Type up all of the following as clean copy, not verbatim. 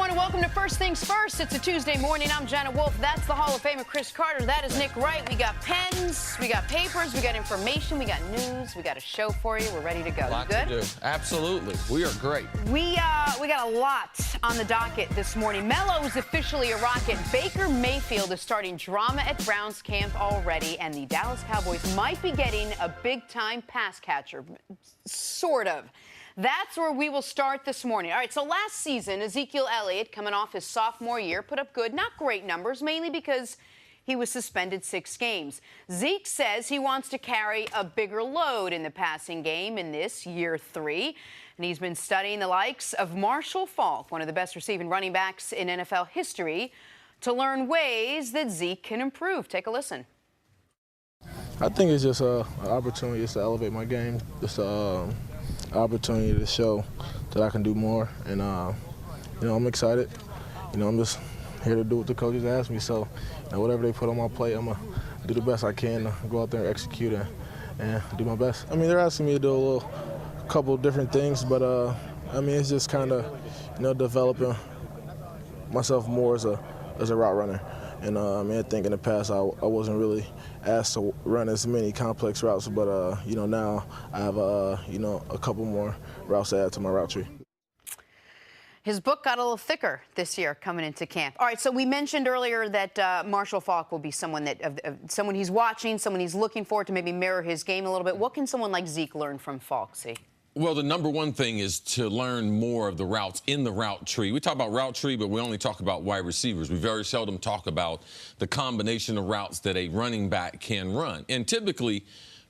everyone, and welcome to First Things First. It's a Tuesday morning. I'm Jenna Wolf. That's the Hall of Famer Chris Carter. That is Nick Wright. We got pens, we got papers, we got information, we got news, we got a show for you. We're ready to go. Lot You good? to do. Absolutely. We are great. We got a lot on the docket this morning. Melo is officially a Rocket. Baker Mayfield is starting drama at Browns camp already, and the Dallas Cowboys might be getting a big-time pass catcher. Sort of. That's where we will start this morning. All right, so last season, Ezekiel Elliott, coming off his sophomore year, put up good, not great numbers, mainly because he was suspended 6 games. Zeke says he wants to carry a bigger load in the passing game in this year 3. And he's been studying the likes of Marshall Faulk, one of the best receiving running backs in NFL history, to learn ways that Zeke can improve. Take a listen. I think it's just an opportunity just to elevate my game, just opportunity to show that I can do more, and I'm excited. I'm just here to do what the coaches ask me. So, whatever they put on my plate, I'm gonna do the best I can to go out there and execute and do my best. I mean, they're asking me to do a couple of different things, but it's just kind of developing myself more as a route runner. And I think in the past I wasn't really asked to run as many complex routes, but now I have a couple more routes to add to my route tree. His book got a little thicker this year coming into camp. All right, so we mentioned earlier that Marshall Faulk will be someone someone he's watching, someone he's looking for to maybe mirror his game a little bit. What can someone like Zeke learn from Faulk, see? Well, the number one thing is to learn more of the routes in the route tree. We talk about route tree, but we only talk about wide receivers. We very seldom talk about the combination of routes that a running back can run. And typically,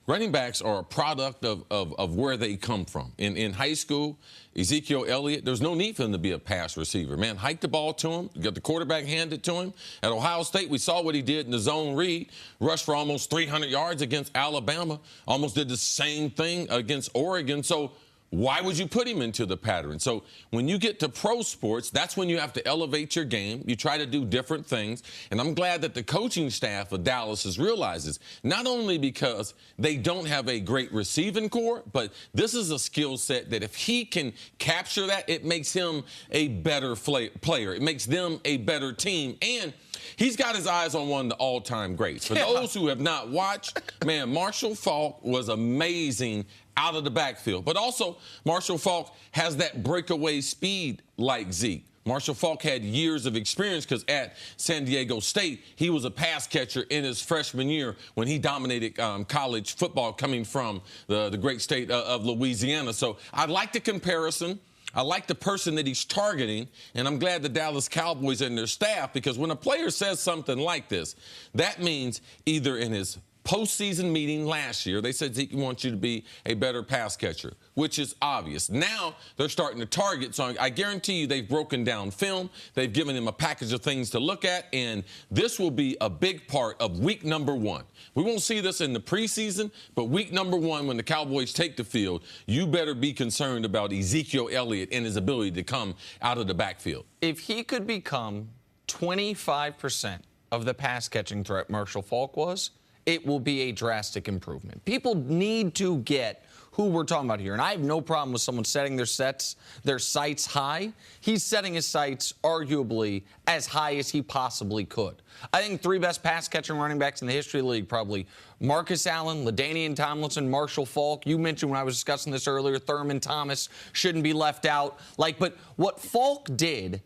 running backs are a product of where they come from. In high school, Ezekiel Elliott, there's no need for him to be a pass receiver. Man, hike the ball to him, get the quarterback handed to him. At Ohio State, we saw what he did in the zone read, rushed for almost 300 yards against Alabama, almost did the same thing against Oregon. So why would you put him into the pattern? So when you get to pro sports, that's when you have to elevate your game. You try to do different things. And I'm glad that the coaching staff of Dallas has realized this, not only because they don't have a great receiving core, but this is a skill set that if he can capture that, it makes him a better player. It makes them a better team. And he's got his eyes on one of the all-time greats. For those who have not watched, man, Marshall Faulk was amazing out of the backfield. But also, Marshall Faulk has that breakaway speed like Zeke. Marshall Faulk had years of experience because at San Diego State, he was a pass catcher in his freshman year when he dominated college football coming from the great state of Louisiana. So I like the comparison. I like the person that he's targeting, and I'm glad the Dallas Cowboys and their staff, because when a player says something like this, that means either in his postseason meeting last year, they said Zeke wants you to be a better pass catcher, which is obvious. Now they're starting to target, so I guarantee you they've broken down film. They've given him a package of things to look at, and this will be a big part of week number 1. We won't see this in the preseason, but week number 1, when the Cowboys take the field, you better be concerned about Ezekiel Elliott and his ability to come out of the backfield. If he could become 25% of the pass-catching threat Marshall Faulk was, it will be a drastic improvement. People need to get who we're talking about here. And I have no problem with someone setting their sights high. He's setting his sights arguably as high as he possibly could. I think 3 best pass-catching running backs in the history of the league, probably Marcus Allen, LaDainian Tomlinson, Marshall Faulk. You mentioned when I was discussing this earlier, Thurman Thomas shouldn't be left out. But what Faulk did,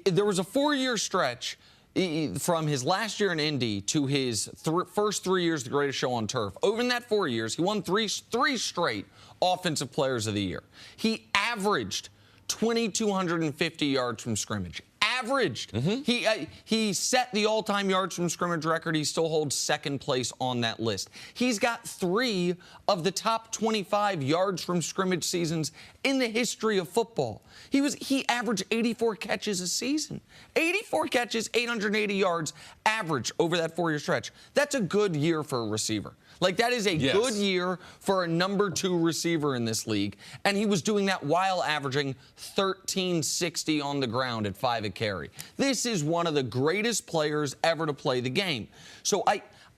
there was a 4-year stretch from his last year in Indy to his first 3 years, the greatest show on turf. Over in that 4 years, he won three straight Offensive Players of the Year. He averaged 2,250 yards from scrimmage. Averaged. He set the all-time yards from scrimmage record. He still holds second place on that list. He's got 3 of the top 25 yards from scrimmage seasons in the history of football. He averaged 84 catches a season. 84 catches, 880 yards average over that 4-year stretch. That's a good year for a receiver. That is a good year for a number 2 receiver in this league. And he was doing that while averaging 1,360 on the ground at 5 a carry. This is one of the greatest players ever to play the game. So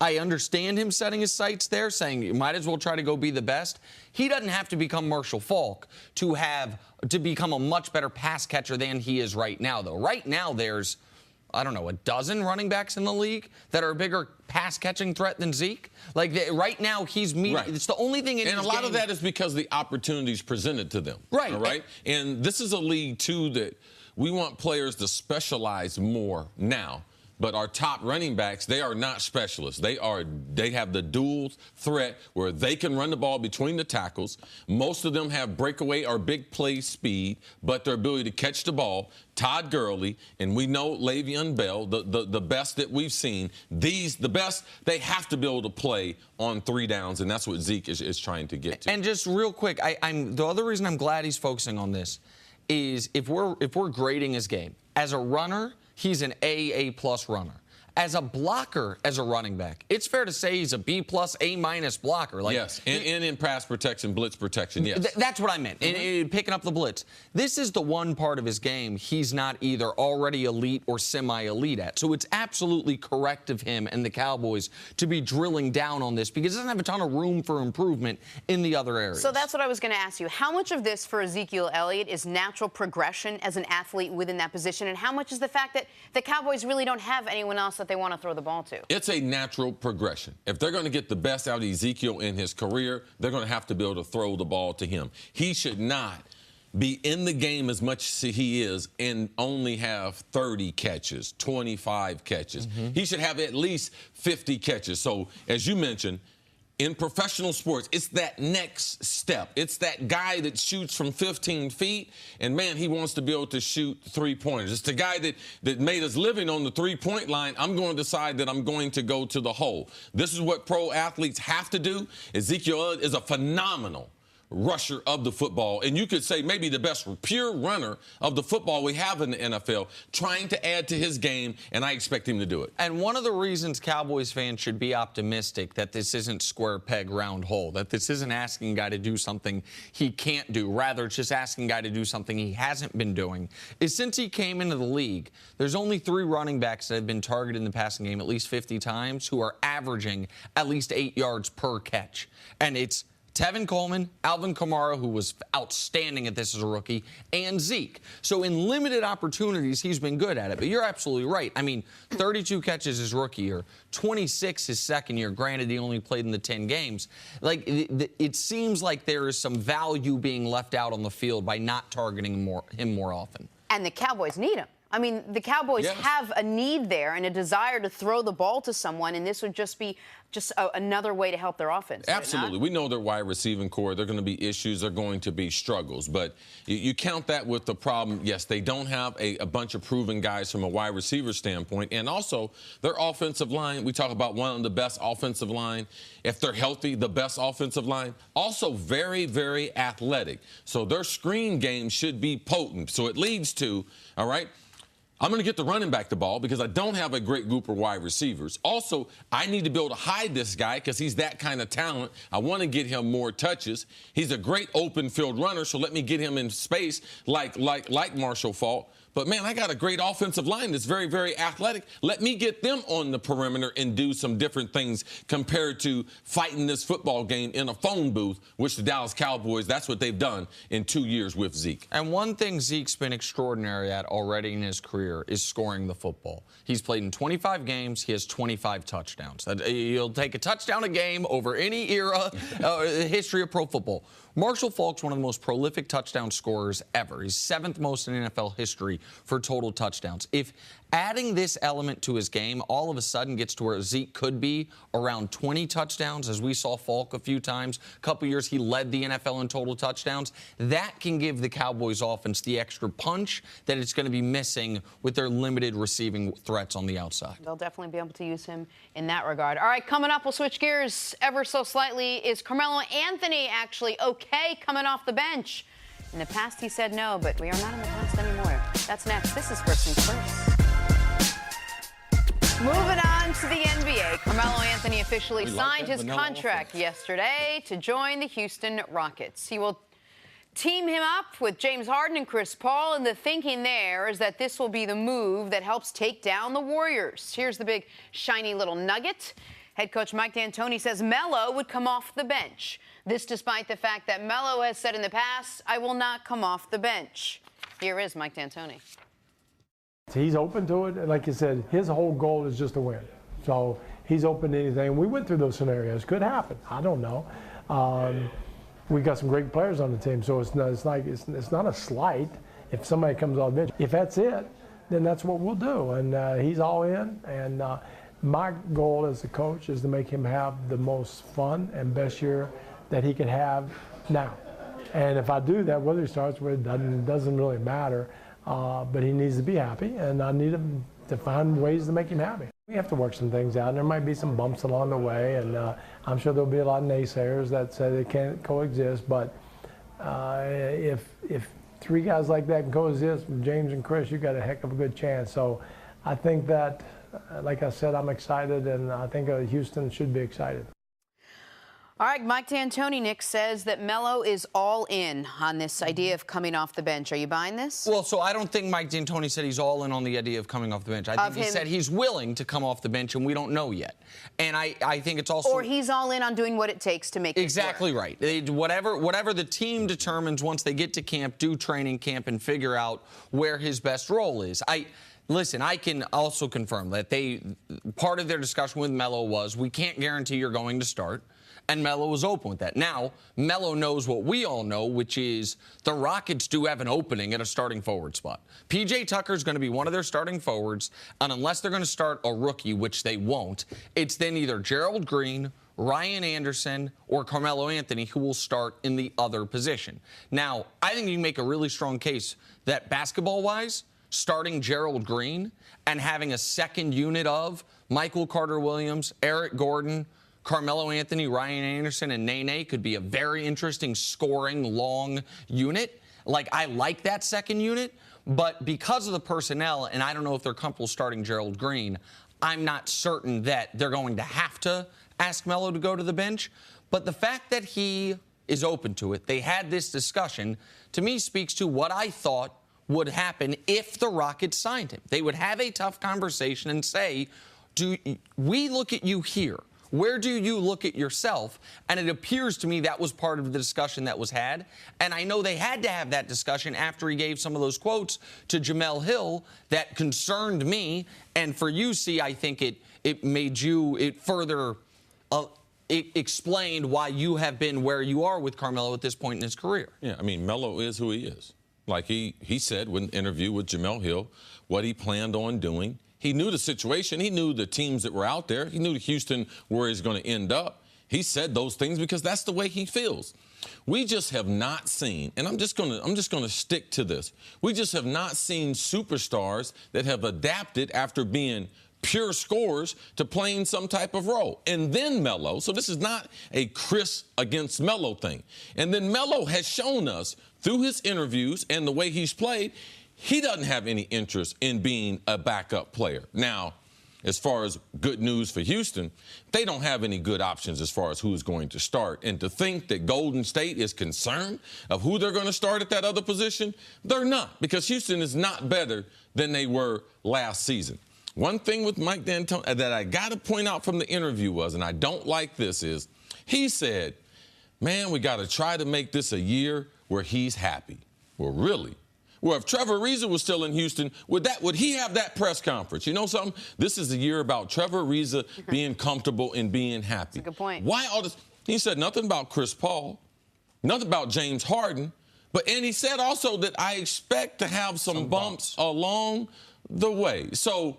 I understand him setting his sights there, saying you might as well try to go be the best. He doesn't have to become Marshall Faulk to become a much better pass catcher than he is right now, though. Right now, there's, I don't know, a dozen running backs in the league that are a bigger pass-catching threat than Zeke. Like, right now, he's meeting. Right. It's the only thing in his game. And a lot of that is because the opportunities presented to them. Right. All right? And this is a league, too, that we want players to specialize more now. But our top running backs, they are not specialists. They have the dual threat where they can run the ball between the tackles. Most of them have breakaway or big play speed, but their ability to catch the ball. Todd Gurley, and we know Le'Veon Bell, the best that we've seen. The best, they have to be able to play on 3 downs, and that's what Zeke is trying to get to. And just real quick, the other reason I'm glad he's focusing on this is if we're grading his game, as a runner, he's an A+ runner. As a blocker, as a running back, it's fair to say he's a B+, A- blocker. Like, yes, and in pass protection, blitz protection, yes. That's what I meant, picking up the blitz. This is the one part of his game he's not either already elite or semi-elite at. So it's absolutely correct of him and the Cowboys to be drilling down on this because he doesn't have a ton of room for improvement in the other areas. So that's what I was going to ask you. How much of this for Ezekiel Elliott is natural progression as an athlete within that position, and how much is the fact that the Cowboys really don't have anyone else that they want to throw the ball to? It's a natural progression. If they're going to get the best out of Ezekiel in his career, they're going to have to be able to throw the ball to him. He should not be in the game as much as he is and only have 30 catches, 25 catches. He should have at least 50 catches. So, as you mentioned, in professional sports, it's that next step. It's that guy that shoots from 15 feet, and, man, he wants to be able to shoot three-pointers. It's the guy that made us living on the three-point line. I'm going to decide that I'm going to go to the hole. This is what pro athletes have to do. Ezekiel is a phenomenal rusher of the football, and you could say maybe the best pure runner of the football we have in the NFL, trying to add to his game, and I expect him to do it. And one of the reasons Cowboys fans should be optimistic that this isn't square peg, round hole, that this isn't asking a guy to do something he can't do, rather it's just asking a guy to do something he hasn't been doing, is since he came into the league, there's only 3 running backs that have been targeted in the passing game at least 50 times who are averaging at least 8 yards per catch. And it's Tevin Coleman, Alvin Kamara, who was outstanding at this as a rookie, and Zeke. So in limited opportunities, he's been good at it. But you're absolutely right. I mean, 32 catches his rookie year, 26 his second year. Granted, he only played in the 10 games. Like, it seems like there is some value being left out on the field by not targeting him more often. And the Cowboys need him. I mean, the Cowboys have a need there and a desire to throw the ball to someone, and this would just be another way to help their offense. Absolutely. We know their wide receiving core. There are going to be issues. There are going to be struggles. But you count that with the problem. Yes, they don't have a bunch of proven guys from a wide receiver standpoint. And also, their offensive line, we talk about one of the best offensive line. If they're healthy, the best offensive line. Also very, very athletic. So their screen game should be potent. So it leads to, all right, I'm going to get the running back the ball because I don't have a great group of wide receivers. Also, I need to be able to hide this guy because he's that kind of talent. I want to get him more touches. He's a great open field runner, so let me get him in space like Marshall Faulk. But, man, I got a great offensive line that's very, very athletic. Let me get them on the perimeter and do some different things compared to fighting this football game in a phone booth, which the Dallas Cowboys, that's what they've done in 2 years with Zeke. And one thing Zeke's been extraordinary at already in his career is scoring the football. He's played in 25 games. He has 25 touchdowns. He'll take a touchdown a game over any era, history of pro football. Marshall Faulk's one of the most prolific touchdown scorers ever. He's 7th most in NFL history for total touchdowns. If adding this element to his game all of a sudden gets to where Zeke could be around 20 touchdowns, as we saw Faulk a few times, a couple years he led the NFL in total touchdowns, that can give the Cowboys offense the extra punch that it's going to be missing with their limited receiving threats on the outside. They'll definitely be able to use him in that regard. All right, coming up, we'll switch gears ever so slightly. Is Carmelo Anthony actually okay coming off the bench? In the past, he said no, but we are not in the past anymore. That's next. This is First Things First. Moving on to the NBA. Carmelo Anthony officially signed his contract yesterday to join the Houston Rockets. He will team him up with James Harden and Chris Paul, and the thinking there is that this will be the move that helps take down the Warriors. Here's the big shiny little nugget. Head coach Mike D'Antoni says Melo would come off the bench. This despite the fact that Melo has said in the past, I will not come off the bench. Here is Mike D'Antoni. He's open to it. Like you said, his whole goal is just to win. So he's open to anything. We went through those scenarios. Could happen. I don't know. We got some great players on the team, so it's not a slight if somebody comes off the bench. If that's it, then that's what we'll do. And he's all in. And my goal as a coach is to make him have the most fun and best year that he could have now. And if I do that, whether he starts with it doesn't really matter. But he needs to be happy, and I need him to find ways to make him happy. We have to work some things out. There might be some bumps along the way, and I'm sure there'll be a lot of naysayers that say they can't coexist. But if three guys like that can coexist, James and Chris, you've got a heck of a good chance. So I think that, like I said, I'm excited, and I think Houston should be excited. All right, Mike D'Antoni, Nick, says that Melo is all in on this idea of coming off the bench. Are you buying this? Well, so I don't think Mike D'Antoni said he's all in on the idea of coming off the bench. I think he said he's willing to come off the bench, and we don't know yet. And I think it's also... Or he's all in on doing what it takes to make it exactly work. Right. Whatever the team determines once they get to camp, do training camp, and figure out where his best role is. Listen, I can also confirm that part of their discussion with Melo was, we can't guarantee you're going to start. And Melo was open with that. Now, Melo knows what we all know, which is the Rockets do have an opening at a starting forward spot. P.J. Tucker's going to be one of their starting forwards, and unless they're going to start a rookie, which they won't, it's then either Gerald Green, Ryan Anderson, or Carmelo Anthony who will start in the other position. Now, I think you can make a really strong case that basketball-wise, starting Gerald Green and having a second unit of Michael Carter-Williams, Eric Gordon, Carmelo Anthony, Ryan Anderson, and Nene could be a very interesting scoring long unit. I like that second unit, but because of the personnel, and I don't know if they're comfortable starting Gerald Green, I'm not certain that they're going to have to ask Melo to go to the bench. But the fact that he is open to it, they had this discussion, to me speaks to what I thought would happen if the Rockets signed him. They would have a tough conversation and say, do we look at you here? Where do you look at yourself? And it appears to me that was part of the discussion that was had. And I know they had to have that discussion after he gave some of those quotes to Jamel Hill that concerned me. And for you, see, I think it made you, it further it explained why you have been where you are with Carmelo at this point in his career. Yeah, I mean, Melo is who he is. Like he said in an interview with Jamel Hill, what he planned on doing. He knew the situation. He knew the teams that were out there. He knew Houston where he's going to end up. He said those things because that's the way he feels. We just have not seen, and I'm just going to stick to this. We just have not seen superstars that have adapted after being pure scorers to playing some type of role. And then Melo, so this is not a Chris against Melo thing. And then Melo has shown us through his interviews and the way he's played, he doesn't have any interest in being a backup player. Now, as far as good news for Houston, they don't have any good options as far as who's going to start. And to think that Golden State is concerned of who they're going to start at that other position, they're not, because Houston is not better than they were last season. One thing with Mike D'Antoni that I got to point out from the interview was, and I don't like this, is he said, man, we got to try to make this a year where he's happy. Well, really? Well, if Trevor Ariza was still in Houston, would he have that press conference? You know something? This is a year about Trevor Ariza being comfortable and being happy. That's a good point. Why all this? He said nothing about Chris Paul, nothing about James Harden, and he said also that I expect to have some bumps along the way. So,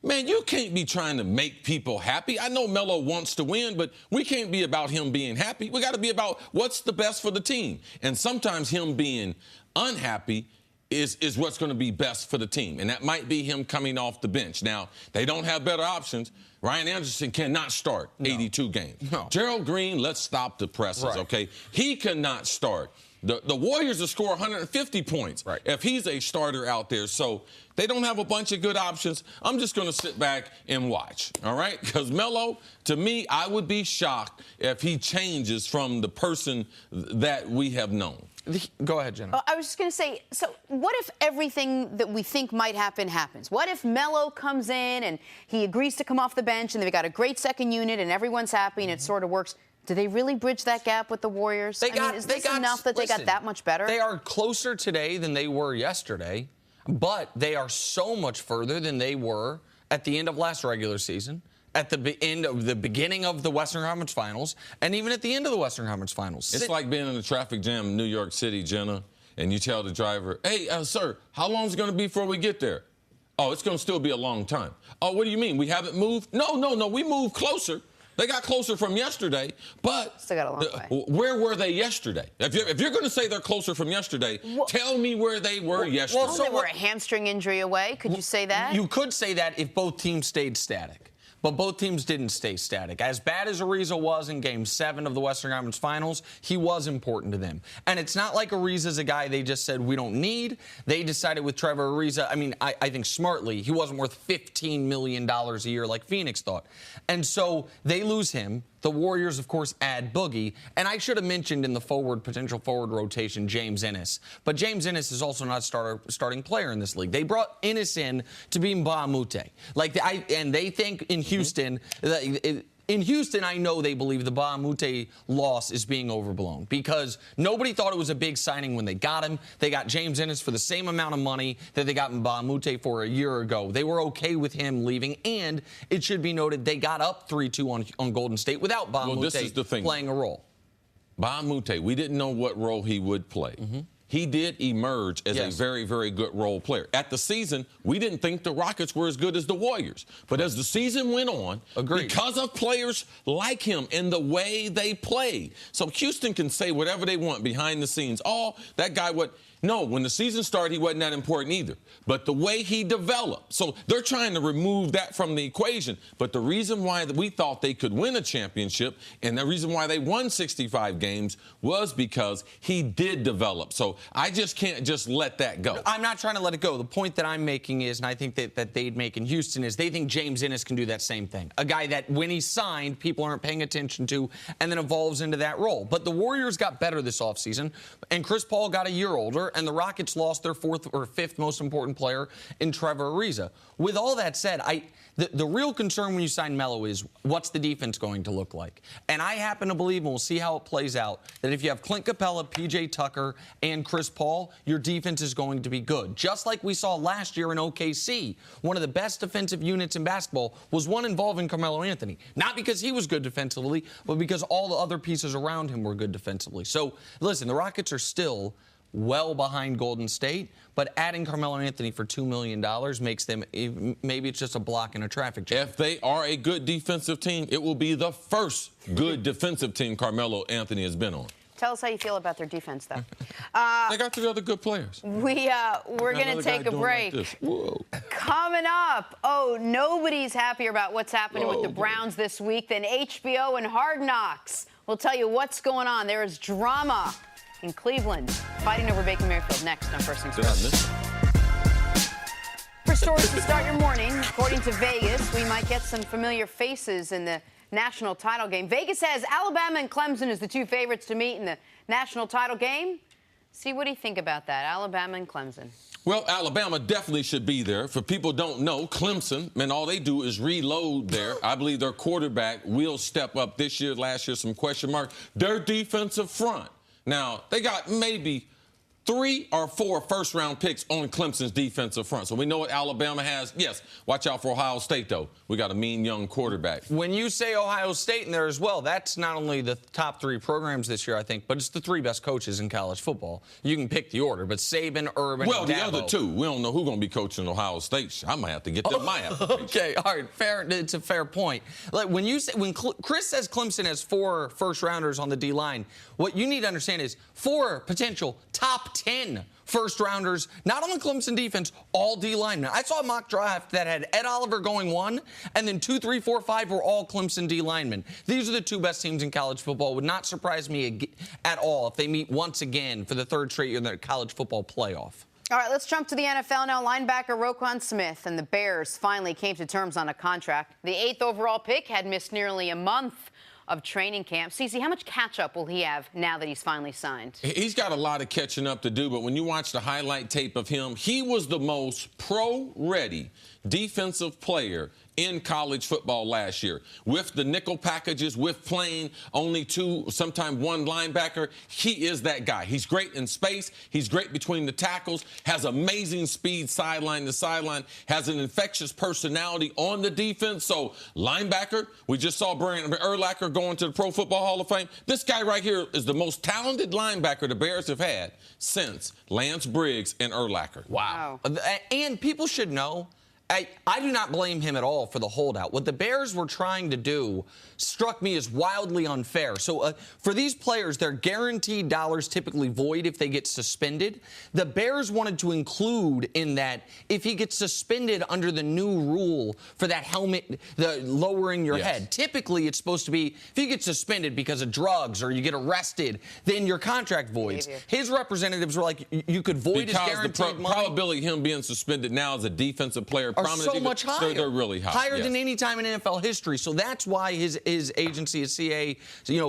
man, you can't be trying to make people happy. I know Melo wants to win, but we can't be about him being happy. We got to be about what's the best for the team. And sometimes him being unhappy is what's going to be best for the team. And that might be him coming off the bench. Now, they don't have better options. Ryan Anderson cannot start 82 games. No. Gerald Green, let's stop the presses, okay? He cannot start. The Warriors will score 150 points if he's a starter out there. So they don't have a bunch of good options. I'm just going to sit back and watch, all right? Because Melo, to me, I would be shocked if he changes from the person that we have known. Go ahead, Jenna. I was just going to say, so what if everything that we think might happen happens? What if Melo comes in and he agrees to come off the bench and they've got a great second unit and everyone's happy and it sort of works? Do they really bridge that gap with the Warriors? Is this enough that they got that much better? They are closer today than they were yesterday, but they are so much further than they were at the end of last regular season, at the end of the beginning of the Western Conference Finals, and even at the end of the Western Conference Finals. It's like being in a traffic jam in New York City, Jenna, and you tell the driver, hey, sir, how long is it going to be before we get there? Oh, it's going to still be a long time. Oh, what do you mean? We haven't moved? No, we moved closer. They got closer from yesterday, but still got a long way. Where were they yesterday? If you're going to say they're closer from yesterday, tell me where they were yesterday. Well, they were a hamstring injury away. Could you say that? You could say that if both teams stayed static. But both teams didn't stay static. As bad as Ariza was in Game 7 of the Western Conference Finals, he was important to them. And it's not like Ariza's a guy they just said we don't need. They decided with Trevor Ariza, I think smartly, he wasn't worth $15 million a year like Phoenix thought. And so they lose him. The Warriors, of course, add Boogie. And I should have mentioned in the potential forward rotation, James Ennis. But James Ennis is also not a starting player in this league. They brought Ennis in to be Mbah a Moute. And they think in Houston, I know they believe the Mbah a Moute loss is being overblown because nobody thought it was a big signing when they got him. They got James Ennis for the same amount of money that they got Mbah a Moute for a year ago. They were okay with him leaving, and it should be noted they got up 3-2 on Golden State without Mbah a Moute playing a role. Mbah a Moute, we didn't know what role he would play. He did emerge as a very, very good role player. At the season, we didn't think the Rockets were as good as the Warriors. But as the season went on, because of players like him and the way they played. So Houston can say whatever they want behind the scenes. Oh, that guy would. No, when the season started, he wasn't that important either. But the way he developed. So they're trying to remove that from the equation. But the reason why we thought they could win a championship and the reason why they won 65 games was because he did develop. So I just can't just let that go. I'm not trying to let it go. The point that I'm making is, and I think that they'd make in Houston, is they think James Ennis can do that same thing. A guy that when he's signed, people aren't paying attention to and then evolves into that role. But the Warriors got better this offseason, and Chris Paul got a year older, and the Rockets lost their fourth or fifth most important player in Trevor Ariza. With all that said, the real concern when you sign Melo is what's the defense going to look like? And I happen to believe, and we'll see how it plays out, that if you have Clint Capella, P.J. Tucker, and Chris Paul, your defense is going to be good. Just like we saw last year in OKC, one of the best defensive units in basketball was one involving Carmelo Anthony. Not because he was good defensively, but because all the other pieces around him were good defensively. So, listen, the Rockets are still well behind Golden State, but adding Carmelo Anthony for $2 million makes them, maybe it's just a block in a traffic jam. If they are a good defensive team, it will be the first good defensive team Carmelo Anthony has been on. Tell us how you feel about their defense, though. They got 3 other good players. We're going to take a break. Like Coming up, nobody's happier about what's happening with the Browns this week than HBO and Hard Knocks. We'll tell you what's going on. There is drama in Cleveland, fighting over Baker Mayfield. Next on First Things First. For stories to start your morning, according to Vegas, we might get some familiar faces in the national title game. Vegas has Alabama and Clemson as the 2 favorites to meet in the national title game. See, what do you think about that, Alabama and Clemson? Well, Alabama definitely should be there. For people who don't know, Clemson, man, all they do is reload there. I believe their quarterback will step up this year, last year, some question marks. Their defensive front. Now, they got maybe 3 or 4 first-round picks on Clemson's defensive front. So we know what Alabama has. Yes, watch out for Ohio State, though. We got a mean young quarterback. When you say Ohio State in there as well, that's not only the top 3 programs this year, I think, but it's the 3 best coaches in college football. You can pick the order, but Saban, Urban, and Dabo. The other 2, we don't know who's going to be coaching Ohio State. I might have to get them my application. Okay, all right, fair. It's a fair point. Like when Chris says Clemson has 4 first-rounders on the D-line, what you need to understand is 4 potential top 10 first-rounders, not on the Clemson defense, all D-linemen. I saw a mock draft that had Ed Oliver going 1, and then 2, 3, 4, 5 were all Clemson D-linemen. These are the 2 best teams in college football. It would not surprise me at all if they meet once again for the 3rd straight year in their college football playoff. All right, let's jump to the NFL now. Linebacker Roquan Smith and the Bears finally came to terms on a contract. The 8th overall pick had missed nearly a month of training camp. Cece, how much catch-up will he have now that he's finally signed? He's got a lot of catching up to do, but when you watch the highlight tape of him, he was the most pro-ready defensive player in college football last year. With the nickel packages, with playing only two, sometimes one linebacker, he is that guy. He's great in space. He's great between the tackles, has amazing speed sideline to sideline, has an infectious personality on the defense. So linebacker, we just saw Brandon Urlacher going to the Pro Football Hall of Fame. This guy right here is the most talented linebacker the Bears have had since Lance Briggs and Urlacher. Wow. And people should know, I do not blame him at all for the holdout. What the Bears were trying to do struck me as wildly unfair. So for these players, their guaranteed dollars typically void if they get suspended. The Bears wanted to include in that if he gets suspended under the new rule for that helmet, the lowering your head. Typically, it's supposed to be if you get suspended because of drugs or you get arrested, then your contract voids. His representatives were like, you could void his guaranteed money. Probability of him being suspended now as a defensive player are so much higher. They're really high. Higher than any time in NFL history. So that's why his agency, his CA,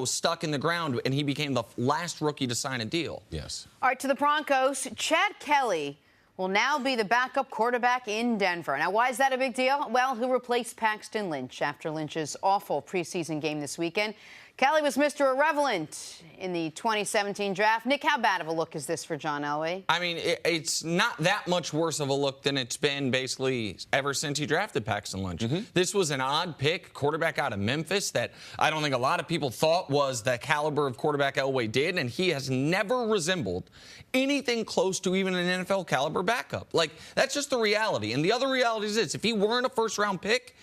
stuck in the ground, and he became the last rookie to sign a deal. Yes. All right, to the Broncos. Chad Kelly will now be the backup quarterback in Denver. Now, why is that a big deal? Well, he'll replace Paxton Lynch after Lynch's awful preseason game this weekend. Kelly was Mr. Irrelevant in the 2017 draft. Nick, how bad of a look is this for John Elway? I mean, it's not that much worse of a look than it's been basically ever since he drafted Paxton Lynch. This was an odd pick, quarterback out of Memphis that I don't think a lot of people thought was the caliber of quarterback Elway did, and he has never resembled anything close to even an NFL caliber backup. Like, that's just the reality. And the other reality is this: if he weren't a first-round pick,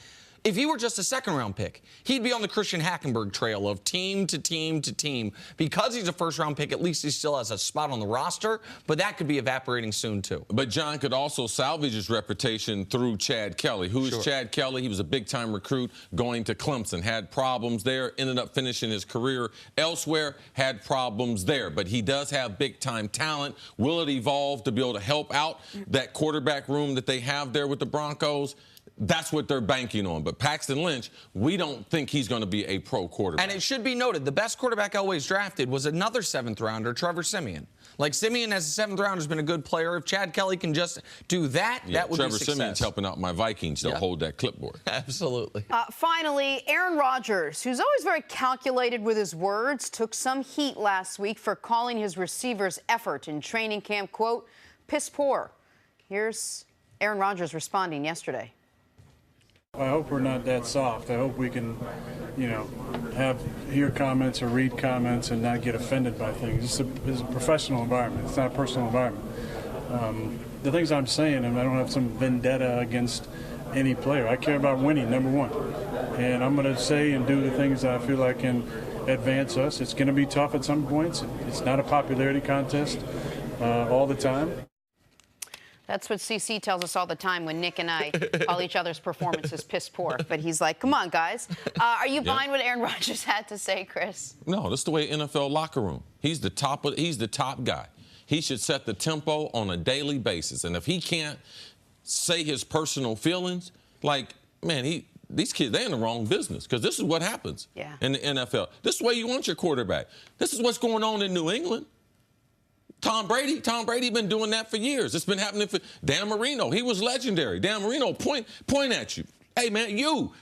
if he were just a second-round pick, he'd be on the Christian Hackenberg trail of team to team to team. Because he's a first-round pick, at least he still has a spot on the roster, but that could be evaporating soon, too. But John could also salvage his reputation through Chad Kelly. Who is Chad Kelly? He was a big-time recruit going to Clemson, had problems there, ended up finishing his career elsewhere, had problems there. But he does have big-time talent. Will it evolve to be able to help out that quarterback room that they have there with the Broncos? That's what they're banking on. But Paxton Lynch, we don't think he's going to be a pro quarterback. And it should be noted, the best quarterback Elway's drafted was another seventh-rounder, Trevor Siemian. Like, Siemian as a seventh-rounder has been a good player. If Chad Kelly can just do that, that would be success. Trevor Siemian's helping out my Vikings. They'll hold that clipboard. Absolutely. Finally, Aaron Rodgers, who's always very calculated with his words, took some heat last week for calling his receivers' effort in training camp, quote, piss poor. Here's Aaron Rodgers responding yesterday. I hope we're not that soft. I hope we can, hear comments or read comments and not get offended by things. It's a professional environment. It's not a personal environment. The things I'm saying, and I don't have some vendetta against any player. I care about winning, number one. And I'm going to say and do the things that I feel like can advance us. It's going to be tough at some points. It's not a popularity contest all the time. That's what CC tells us all the time when Nick and I call each other's performances piss poor. But he's like, come on, guys. Are you buying what Aaron Rodgers had to say, Chris? No, that's the way NFL locker room. He's the top guy. He should set the tempo on a daily basis. And if he can't say his personal feelings, like, man, these kids, they're in the wrong business, because this is what happens in the NFL. This is the way you want your quarterback. This is what's going on in New England. Tom Brady been doing that for years. It's been happening for Dan Marino. He was legendary. Dan Marino point at you. Hey, man, you,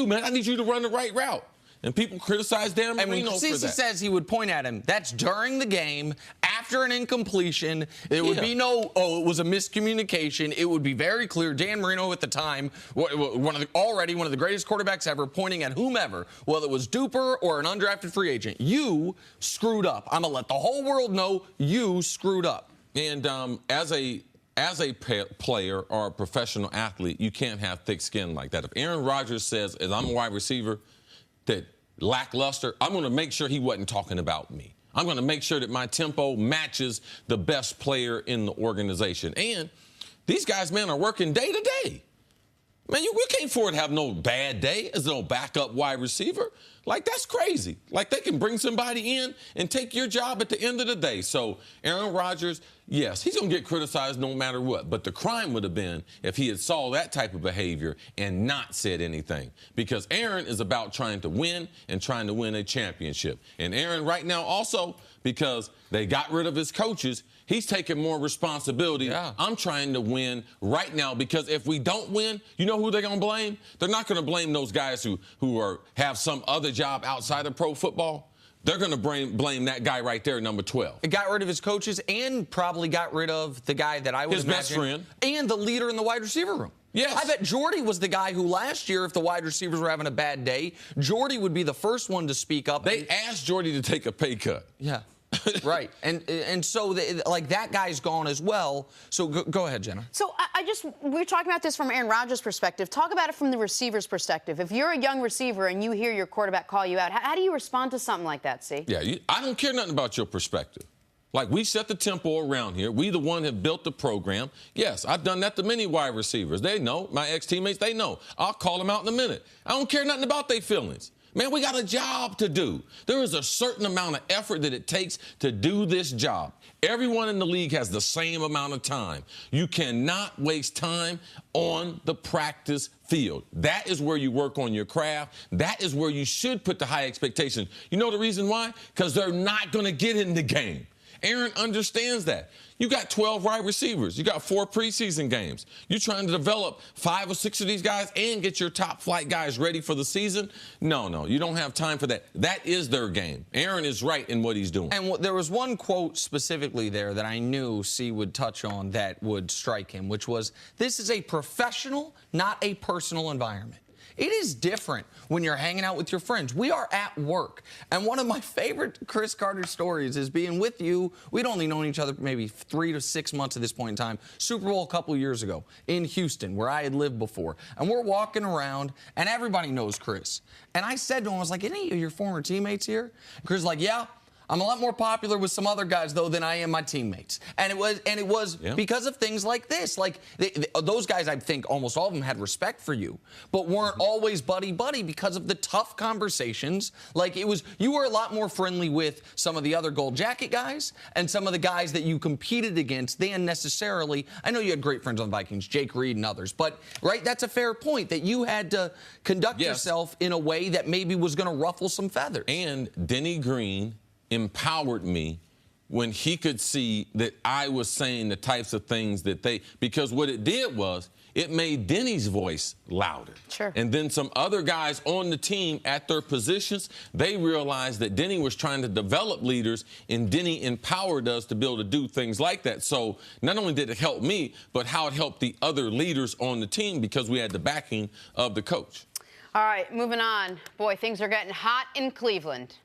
man, I need you to run the right route. And people criticize Dan Marino for that. And when CC says he would point at him, that's during the game, after an incompletion. There would be no, it was a miscommunication. It would be very clear. Dan Marino at the time, already one of the greatest quarterbacks ever, pointing at whomever, whether it was Duper or an undrafted free agent. You screwed up. I'm going to let the whole world know you screwed up. And as a player or a professional athlete, you can't have thick skin like that. If Aaron Rodgers says, as I'm a wide receiver, that lackluster, I'm going to make sure he wasn't talking about me. I'm going to make sure that my tempo matches the best player in the organization. And these guys, man, are working day to day. Man, we can't afford to have no bad day as no backup wide receiver. Like, that's crazy. Like, they can bring somebody in and take your job at the end of the day. So Aaron Rodgers, yes, he's going to get criticized no matter what. But the crime would have been if he had saw that type of behavior and not said anything. Because Aaron is about trying to win and trying to win a championship. And Aaron right now also, because they got rid of his coaches, he's taking more responsibility. Yeah. I'm trying to win right now, because if we don't win, you know who they're going to blame? They're not going to blame those guys who have some other job outside of pro football. They're going to blame that guy right there, number 12. It got rid of his coaches and probably got rid of the guy that I would His imagine, best friend. and the leader in the wide receiver room. Yes. I bet Jordy was the guy who last year, if the wide receivers were having a bad day, Jordy would be the first one to speak up. They asked Jordy to take a pay cut. Yeah. Right. And so, like, that guy's gone as well. So go ahead, Jenna. So we're talking about this from Aaron Rodgers' perspective. Talk about it from the receiver's perspective. If you're a young receiver and you hear your quarterback call you out, how do you respond to something like that, see? Yeah, I don't care nothing about your perspective. Like, we set the tempo around here. We the one have built the program. Yes, I've done that to many wide receivers. They know. My ex-teammates, they know. I'll call them out in a minute. I don't care nothing about their feelings. Man, we got a job to do. There is a certain amount of effort that it takes to do this job. Everyone in the league has the same amount of time. You cannot waste time on the practice field. That is where you work on your craft. That is where you should put the high expectations. You know the reason why? Because they're not going to get in the game. Aaron understands that. You got 12 wide receivers. You got 4 preseason games. You're trying to develop 5 or 6 of these guys and get your top flight guys ready for the season. No, you don't have time for that. That is their game. Aaron is right in what he's doing. And there was one quote specifically there that I knew C would touch on that would strike him, which was, this is a professional, not a personal environment. It is different when you're hanging out with your friends. We are at work. And one of my favorite Chris Carter stories is being with you. We'd only known each other maybe 3 to 6 months at this point in time. Super Bowl a couple years ago in Houston, where I had lived before. And we're walking around, and everybody knows Chris. And I said to him, I was like, any of your former teammates here? And Chris was like, yeah. I'm a lot more popular with some other guys, though, than I am my teammates. And it was yeah, because of things like this. Like, those guys, I think almost all of them had respect for you, but weren't always buddy-buddy because of the tough conversations. Like, you were a lot more friendly with some of the other gold jacket guys and some of the guys that you competed against than necessarily. I know you had great friends on the Vikings, Jake Reed and others, but, right, that's a fair point, that you had to conduct yourself in a way that maybe was going to ruffle some feathers. And Denny Green empowered me when he could see that I was saying the types of things that because what it did was it made Denny's voice louder. Sure. And then some other guys on the team at their positions, they realized that Denny was trying to develop leaders, and Denny empowered us to be able to do things like that. So not only did it help me, but how it helped the other leaders on the team, because we had the backing of the coach. All right, moving on. Boy, things are getting hot in Cleveland.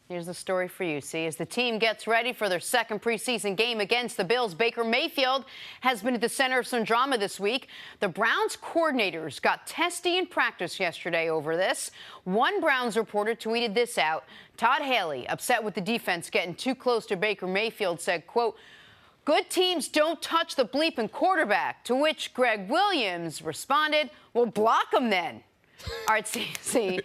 Here's the story for you, see. As the team gets ready for their second preseason game against the Bills, Baker Mayfield has been at the center of some drama this week. The Browns coordinators got testy in practice yesterday over this. One Browns reporter tweeted this out. Todd Haley, upset with the defense getting too close to Baker Mayfield, said, quote, "Good teams don't touch the bleeping quarterback," to which Greg Williams responded, "Well, block him then." All right, see.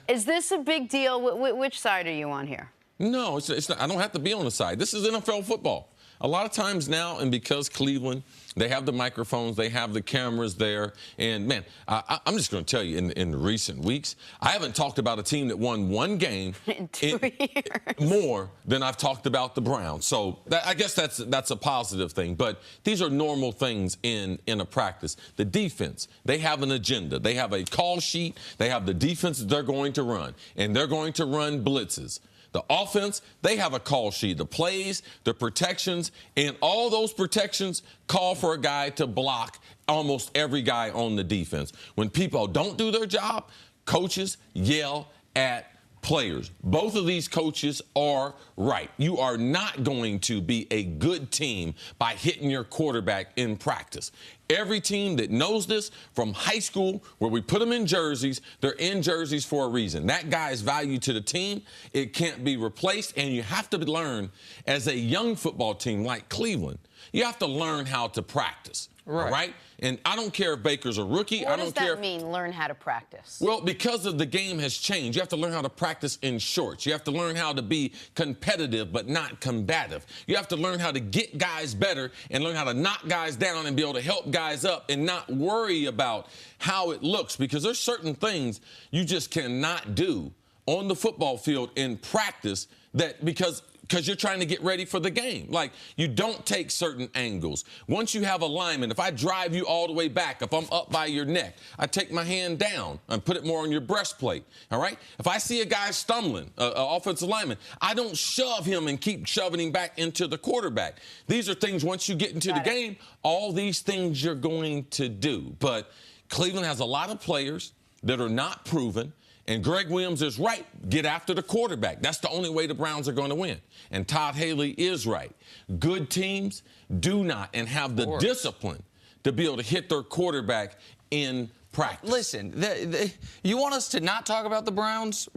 Is this a big deal? Which side are you on here? No, it's not. I don't have to be on the side. This is NFL football. A lot of times now, and because Cleveland, they have the microphones, they have the cameras there. And, man, I'm just going to tell you, in recent weeks, I haven't talked about a team that won one game in 2 years more than I've talked about the Browns. So I guess that's a positive thing. But these are normal things in a practice. The defense, they have an agenda. They have a call sheet. They have the defense that they're going to run, and they're going to run blitzes. The offense, they have a call sheet, the plays, the protections, and all those protections call for a guy to block almost every guy on the defense. When people don't do their job, coaches yell at players. Both of these coaches are right. You are not going to be a good team by hitting your quarterback in practice. Every team that knows this from high school, where we put them in jerseys, they're in jerseys for a reason. That guy is value to the team. It can't be replaced, and you have to learn, as a young football team like Cleveland, you have to learn how to practice. Right. All right? And I don't care if Baker's a rookie. What I don't care. does that mean, learn how to practice? Well, because of the game has changed, you have to learn how to practice in shorts. You have to learn how to be competitive but not combative. You have to learn how to get guys better and learn how to knock guys down and be able to help guys up and not worry about how it looks, because there's certain things you just cannot do on the football field in practice because you're trying to get ready for the game. Like, you don't take certain angles. Once you have alignment, if I drive you all the way back, if I'm up by your neck, I take my hand down and put it more on your breastplate, all right? If I see a guy stumbling, offensive lineman, I don't shove him and keep shoving him back into the quarterback. These are things, once you get into the game, all these things you're going to do. But Cleveland has a lot of players that are not proven. And Greg Williams is right. Get after the quarterback. That's the only way the Browns are going to win. And Todd Haley is right. Good teams do not and have the discipline to be able to hit their quarterback in practice. Listen, you want us to not talk about the Browns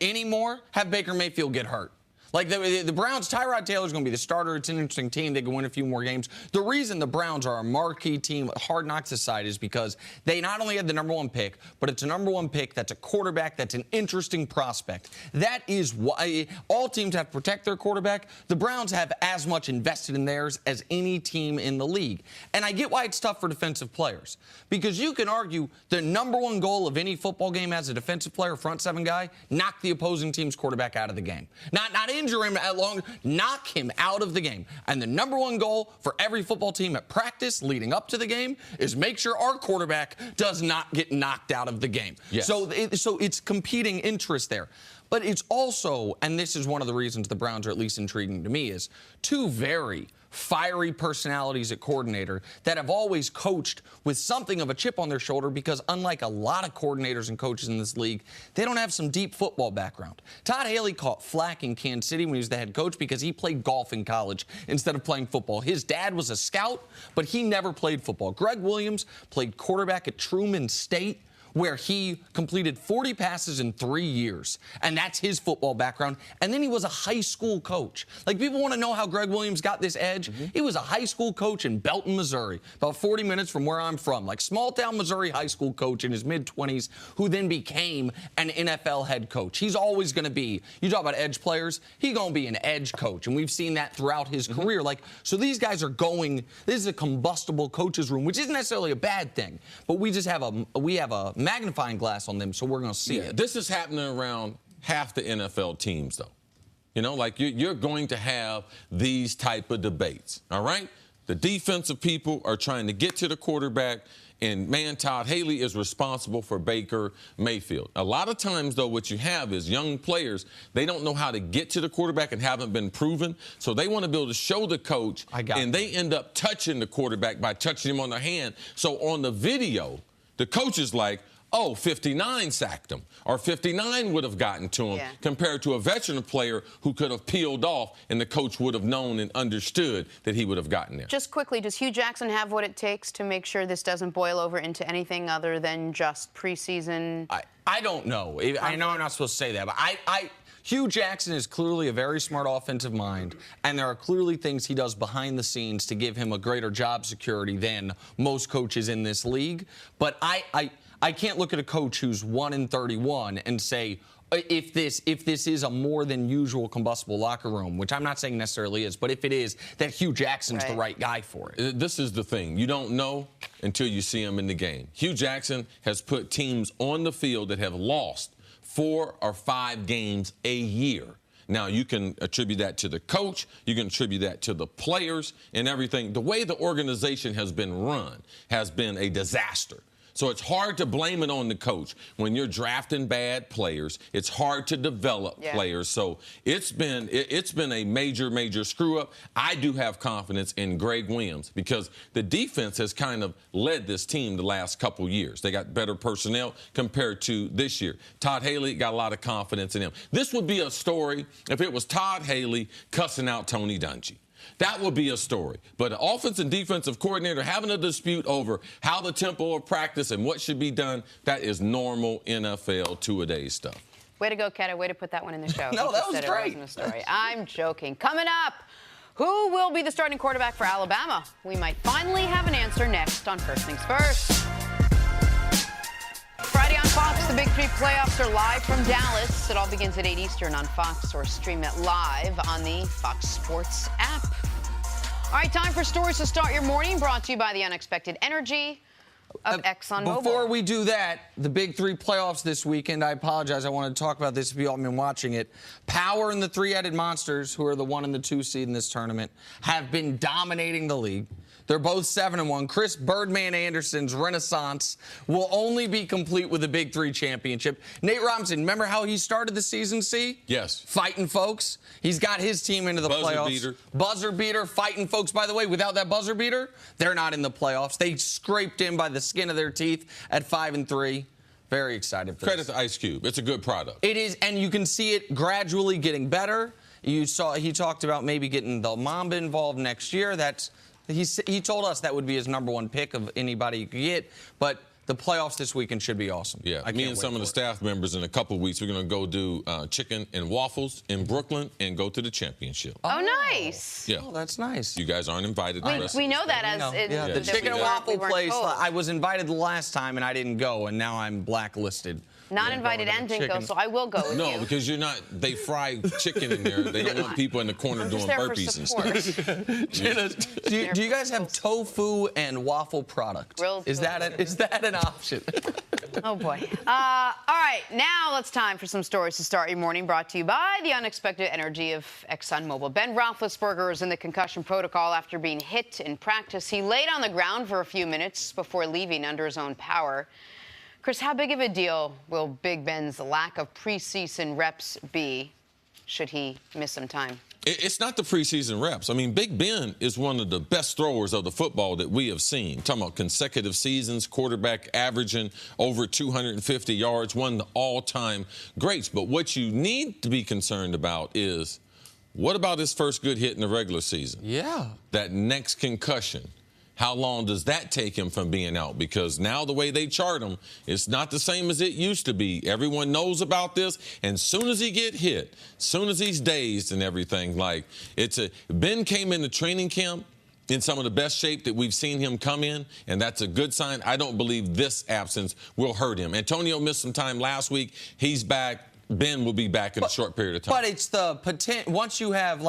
anymore? Have Baker Mayfield get hurt. Like the Browns, Tyrod Taylor's going to be the starter. It's an interesting team. They can win a few more games. The reason the Browns are a marquee team, hard knocks aside, is because they not only had the #1 pick, but it's a #1 pick that's a quarterback that's an interesting prospect. That is why all teams have to protect their quarterback. The Browns have as much invested in theirs as any team in the league. And I get why it's tough for defensive players, because you can argue the #1 goal of any football game as a defensive player, front seven guy, knock the opposing team's quarterback out of the game. Not injure him at long, knock him out of the game. And the #1 goal for every football team at practice leading up to the game is make sure our quarterback does not get knocked out of the game. Yes. So it's competing interest there. But it's also, and this is one of the reasons the Browns are at least intriguing to me, is two very fiery personalities at coordinator that have always coached with something of a chip on their shoulder, because unlike a lot of coordinators and coaches in this league, they don't have some deep football background. Todd Haley caught flack in Kansas City when he was the head coach because he played golf in college instead of playing football. His dad was a scout, but he never played football. Greg Williams played quarterback at Truman State, where he completed 40 passes in 3 years. And that's his football background. And then he was a high school coach. Like, people want to know how Greg Williams got this edge. He was a high school coach in Belton, Missouri, about 40 minutes from where I'm from. Like, small-town Missouri high school coach in his mid-20s who then became an NFL head coach. He's always going to be, you talk about edge players, he's going to be an edge coach. And we've seen that throughout his career. Like, so these guys are going, this is a combustible coach's room, which isn't necessarily a bad thing. But we just have a magnifying glass on them, so we're going to see it. This is happening around half the NFL teams, though. You know, like, you're going to have these type of debates, all right? The defensive people are trying to get to the quarterback, and, man, Todd Haley is responsible for Baker Mayfield. A lot of times, though, what you have is young players, they don't know how to get to the quarterback and haven't been proven, so they want to be able to show the coach, and they end up touching the quarterback by touching him on the hand. So on the video, the coach is like, oh, 59 sacked him, or 59 would have gotten to him, compared to a veteran player who could have peeled off, and the coach would have known and understood that he would have gotten there. Just quickly, does Hugh Jackson have what it takes to make sure this doesn't boil over into anything other than just preseason? I don't know. I know I'm not supposed to say that, but Hugh Jackson is clearly a very smart offensive mind, and there are clearly things he does behind the scenes to give him a greater job security than most coaches in this league. But I can't look at a coach who's 1-31 and say, if this is a more than usual combustible locker room, which I'm not saying necessarily is, but if it is, that Hugh Jackson's the right guy for it. This is the thing. You don't know until you see him in the game. Hugh Jackson has put teams on the field that have lost 4 or 5 games a year. Now, you can attribute that to the coach. You can attribute that to the players and everything. The way the organization has been run has been a disaster. So it's hard to blame it on the coach. When you're drafting bad players, it's hard to develop players. So it's been a major screw up. I do have confidence in Greg Williams because the defense has kind of led this team the last couple years. They got better personnel compared to this year. Todd Haley got a lot of confidence in him. This would be a story if it was Todd Haley cussing out Tony Dungy. That would be a story. But an offense and defensive coordinator having a dispute over how the tempo of practice and what should be done, that is normal NFL two-a-days stuff. Way to go, Keta. Way to put that one in the show. No, that was great. It wasn't a story. I'm joking. Coming up, who will be the starting quarterback for Alabama? We might finally have an answer next on First Things First. Friday on Fox, the Big Three playoffs are live from Dallas. It all begins at 8 Eastern on Fox, or stream it live on the Fox Sports app. All right, time for stories to start your morning, brought to you by the unexpected energy of ExxonMobil. Before we do that, the Big Three playoffs this weekend, I apologize, I wanted to talk about this if you all have been watching it. Power and the three-headed monsters, who are the 1 and the 2 seed in this tournament, have been dominating the league. They're both 7-1. Chris Birdman Anderson's renaissance will only be complete with the Big Three championship. Nate Robinson, remember how he started the season, C? Yes. Fighting folks. He's got his team into the playoffs. Beater. Buzzer beater, fighting folks. By the way, without that buzzer beater, they're not in the playoffs. They scraped in by the skin of their teeth at 5-3. Very excited for Credit this. to Ice Cube. It's a good product. It is, and you can see it gradually getting better. You saw he talked about maybe getting the Mamba involved next year. He told us that would be his #1 pick of anybody you could get, but the playoffs this weekend should be awesome. Yeah, me and some of the staff members in a couple of weeks, we're going to go do chicken and waffles in Brooklyn and go to the championship. Oh, nice. Yeah. Oh, that's nice. You guys aren't invited. We know that as Yeah, the that chicken and waffle place, told. I was invited the last time and I didn't go, and now I'm blacklisted. Not invited and didn't go, so I will go with you. No, because you're not. They fry chicken in there. They don't want people in the corner doing burpees and stuff. Jenna, do you guys have tofu and waffle product? Grilled is that an option? Oh, boy. All right, now it's time for some stories to start your morning, brought to you by the unexpected energy of ExxonMobil. Ben Roethlisberger is in the concussion protocol after being hit in practice. He laid on the ground for a few minutes before leaving under his own power. Chris, how big of a deal will Big Ben's lack of preseason reps be should he miss some time? It's not the preseason reps. I mean, Big Ben is one of the best throwers of the football that we have seen. Talking about consecutive seasons, quarterback averaging over 250 yards, one of the all-time greats. But what you need to be concerned about is, what about his first good hit in the regular season? Yeah. That next concussion. How long does that take him from being out? Because now the way they chart him, it's not the same as it used to be. Everyone knows about this. And soon as he get hit, soon as he's dazed and everything, Ben came into training camp in some of the best shape that we've seen him come in, and that's a good sign. I don't believe this absence will hurt him. Antonio missed some time last week. He's back. Ben will be back in a short period of time. But it's the potential. Once you have,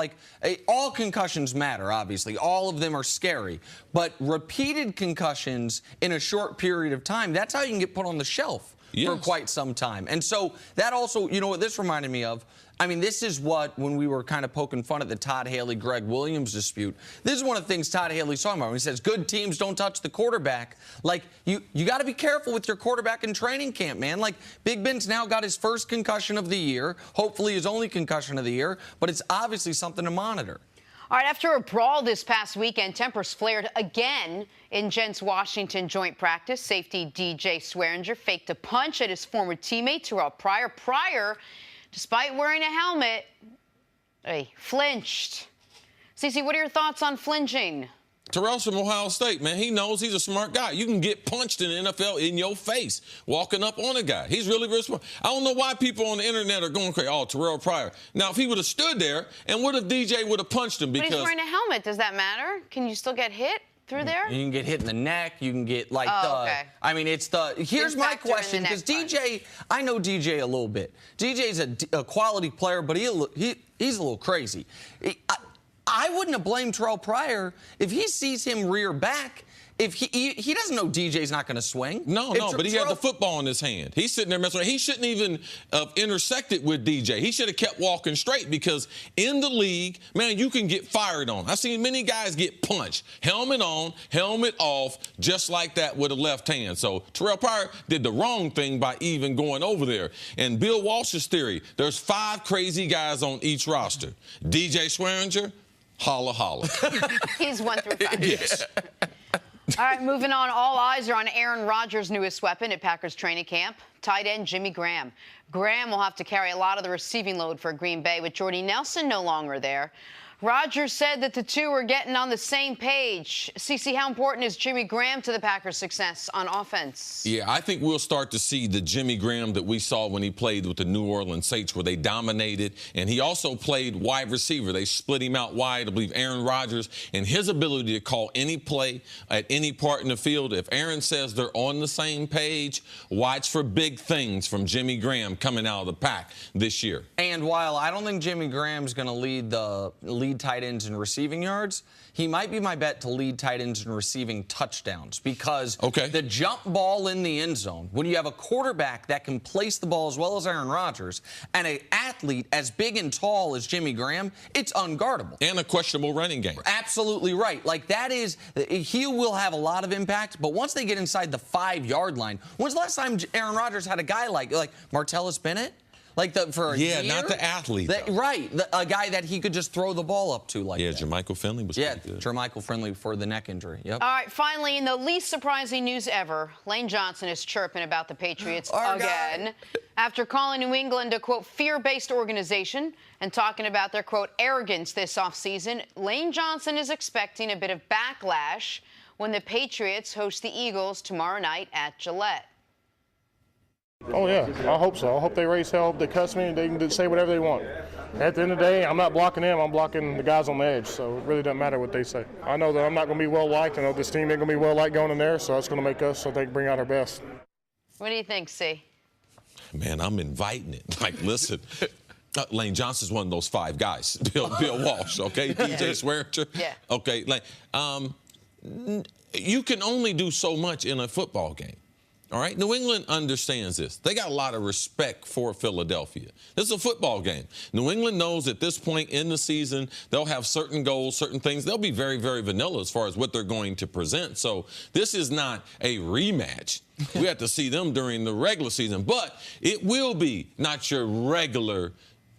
all concussions matter, obviously. All of them are scary. But repeated concussions in a short period of time, that's how you can get put on the shelf for quite some time. And so that also, you know what this reminded me of? I mean, this is what, when we were kind of poking fun at the Todd Haley-Greg Williams dispute, this is one of the things Todd Haley's talking about when he says good teams don't touch the quarterback. You got to be careful with your quarterback in training camp, man. Big Ben's now got his first concussion of the year, hopefully his only concussion of the year, but it's obviously something to monitor. All right, after a brawl this past weekend, tempers flared again in Gents Washington joint practice. Safety DJ Swearinger faked a punch at his former teammate Terrell Pryor. Pryor, despite wearing a helmet, he flinched. Cece, what are your thoughts on flinching? Terrell's from Ohio State, man. He knows he's a smart guy. You can get punched in the NFL in your face walking up on a guy. He's really, really smart. I don't know why people on the internet are going crazy. Oh, Terrell Pryor. Now, if he would have stood there, and what if DJ would have punched him? Because but he's wearing a helmet. Does that matter? Can you still get hit through there? You can get hit in the neck. You can get okay. I mean, here's my question, because DJ, I know DJ a little bit. DJ's a quality player, but he's a little crazy. I wouldn't have blamed Terrell Pryor if he sees him rear back. If he doesn't know DJ's not going to swing. No, but he had the football in his hand. He's sitting there messing around. He shouldn't even have intersected with DJ. He should have kept walking straight, because in the league, man, you can get fired on. I've seen many guys get punched. Helmet on, helmet off, just like that with a left hand. So Terrell Pryor did the wrong thing by even going over there. And Bill Walsh's theory, there's 5 crazy guys on each roster. DJ Swearinger, holla, holla. He's 1 through 5. Yes. All right, moving on. All eyes are on Aaron Rodgers' newest weapon at Packers training camp, tight end Jimmy Graham. Graham will have to carry a lot of the receiving load for Green Bay with Jordy Nelson no longer there. Rodgers said that the two are getting on the same page. CeCe, how important is Jimmy Graham to the Packers' success on offense? Yeah, I think we'll start to see the Jimmy Graham that we saw when he played with the New Orleans Saints, where they dominated. And he also played wide receiver. They split him out wide. I believe Aaron Rodgers, and his ability to call any play at any part in the field. If Aaron says they're on the same page, watch for big things from Jimmy Graham coming out of the pack this year. And while I don't think Jimmy Graham's going to lead tight ends in receiving yards, he might be my bet to lead tight ends in receiving touchdowns, because the jump ball in the end zone, when you have a quarterback that can place the ball as well as Aaron Rodgers and an athlete as big and tall as Jimmy Graham, it's unguardable. And a questionable running game. Absolutely right. Like, that is, he will have a lot of impact, but once they get inside the 5-yard line, when's the last time Aaron Rodgers had a guy like Martellus Bennett? Like, for a year? Not the athlete. Right. A guy that he could just throw the ball up to like that. Yeah, Jermichael Finley was pretty good. Jermichael Finley for the neck injury. Yep. All right, finally, in the least surprising news ever, Lane Johnson is chirping about the Patriots again. After calling New England a, quote, fear-based organization and talking about their, quote, arrogance this offseason, Lane Johnson is expecting a bit of backlash when the Patriots host the Eagles tomorrow night at Gillette. Oh, yeah, I hope so. I hope they raise hell, they cuss me, and they can say whatever they want. At the end of the day, I'm not blocking them, I'm blocking the guys on the edge, so it really doesn't matter what they say. I know that I'm not going to be well-liked. I know this team ain't going to be well-liked going in there, so that's going to make us, so they can bring out our best. What do you think, C? Man, I'm inviting it. Like, listen. Lane Johnson's one of those 5 guys. Bill Walsh, okay? DJ Swearinger. Yeah. Okay, like, you can only do so much in a football game. All right? New England understands this. They got a lot of respect for Philadelphia. This is a football game. New England knows at this point in the season they'll have certain goals, certain things. They'll be very, very vanilla as far as what they're going to present. So this is not a rematch. We have to see them during the regular season. But it will be not your regular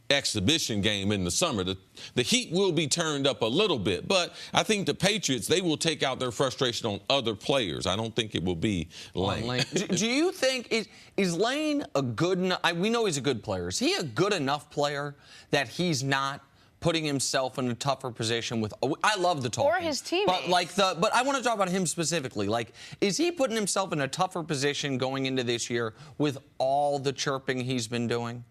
exhibition game in the summer. The heat will be turned up a little bit, but I think the Patriots, they will take out their frustration on other players. I don't think it will be Lane. Do you think, is Lane a good enough, we know he's a good player. Is he a good enough player that he's not putting himself in a tougher position with, I love the talking. Or his teammates. But I want to talk about him specifically. Like, is he putting himself in a tougher position going into this year with all the chirping he's been doing?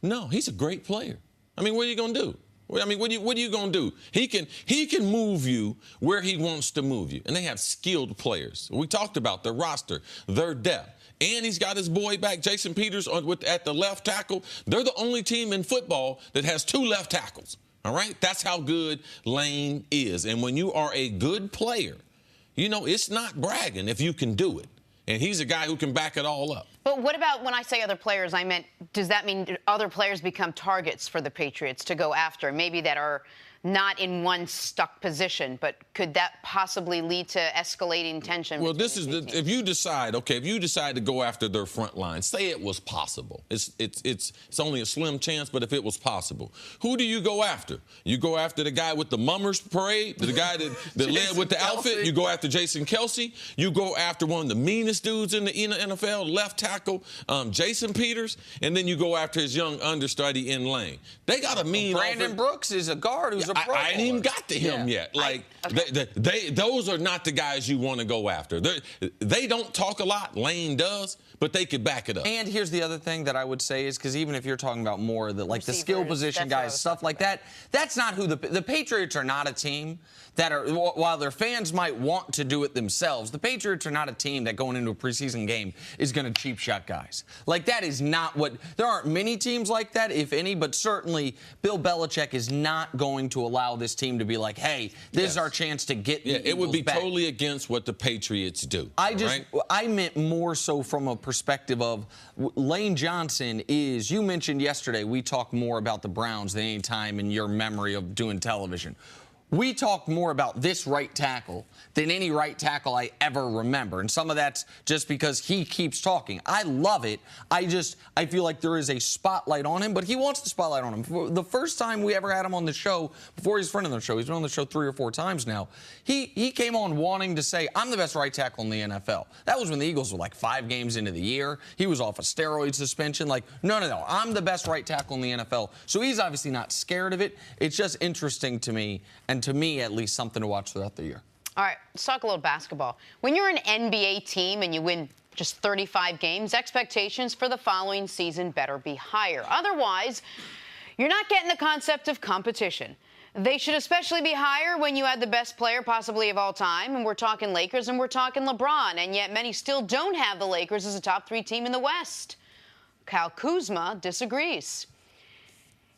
No, he's a great player. I mean, what are you going to do? I mean, what are you going to do? He can move you where he wants to move you. And they have skilled players. We talked about their roster, their depth. And he's got his boy back, Jason Peters, at the left tackle. They're the only team in football that has 2 left tackles. All right? That's how good Lane is. And when you are a good player, you know, it's not bragging if you can do it. And he's a guy who can back it all up. But what about when I say other players, I meant, does that mean other players become targets for the Patriots to go after, maybe that are not in one stuck position, but could that possibly lead to escalating tension? Well, this is if you decide to go after their front line, say it was possible. It's only a slim chance, but if it was possible, who do you go after? You go after the guy with the mummers parade, the guy that led with the outfit. You go after Jason Kelce. You go after one of the meanest dudes in the NFL, left tackle, Jason Peters, and then you go after his young understudy in Lane. They got a mean. Brandon Brooks is a guard who's I ain't even got to him yet. Like, those are not the guys you want to go after. They don't talk a lot. Lane does, but they could back it up. And here's the other thing that I would say is, because even if you're talking about more the like the skill position guys, stuff like that, that's not who the Patriots are not a team that are, while their fans might want to do it themselves, the Patriots are not a team that going into a preseason game is going to cheap shot guys. Like, that is not what, there aren't many teams like that, if any, but certainly Bill Belichick is not going to allow this team to be like, hey, this is our chance to get the it would be back. Totally against what the Patriots do. I meant more so from a perspective of Lane Johnson is, you mentioned yesterday, we talked more about the Browns than any time in your memory of doing television. we talk more about this right tackle than any right tackle I ever remember. And some of that's just because he keeps talking. I love it. I feel like there is a spotlight on him, but he wants the spotlight on him. The first time we ever had him on the show, before he's a friend of the show, he's been on the show 3 or 4 times now, he came on wanting to say, I'm the best right tackle in the NFL. That was when the Eagles were like 5 games into the year. He was off a steroid suspension. Like, no, I'm the best right tackle in the NFL. So he's obviously not scared of it. It's just interesting to me, and to me at least, something to watch throughout the year. All right, let's talk a little basketball. When you're an NBA team and you win just 35 games, expectations for the following season better be higher. Otherwise, you're not getting the concept of competition. They should especially be higher when you had the best player possibly of all time, and we're talking Lakers and we're talking LeBron, and yet many still don't have the Lakers as a top 3 team in the West. Kyle Kuzma disagrees.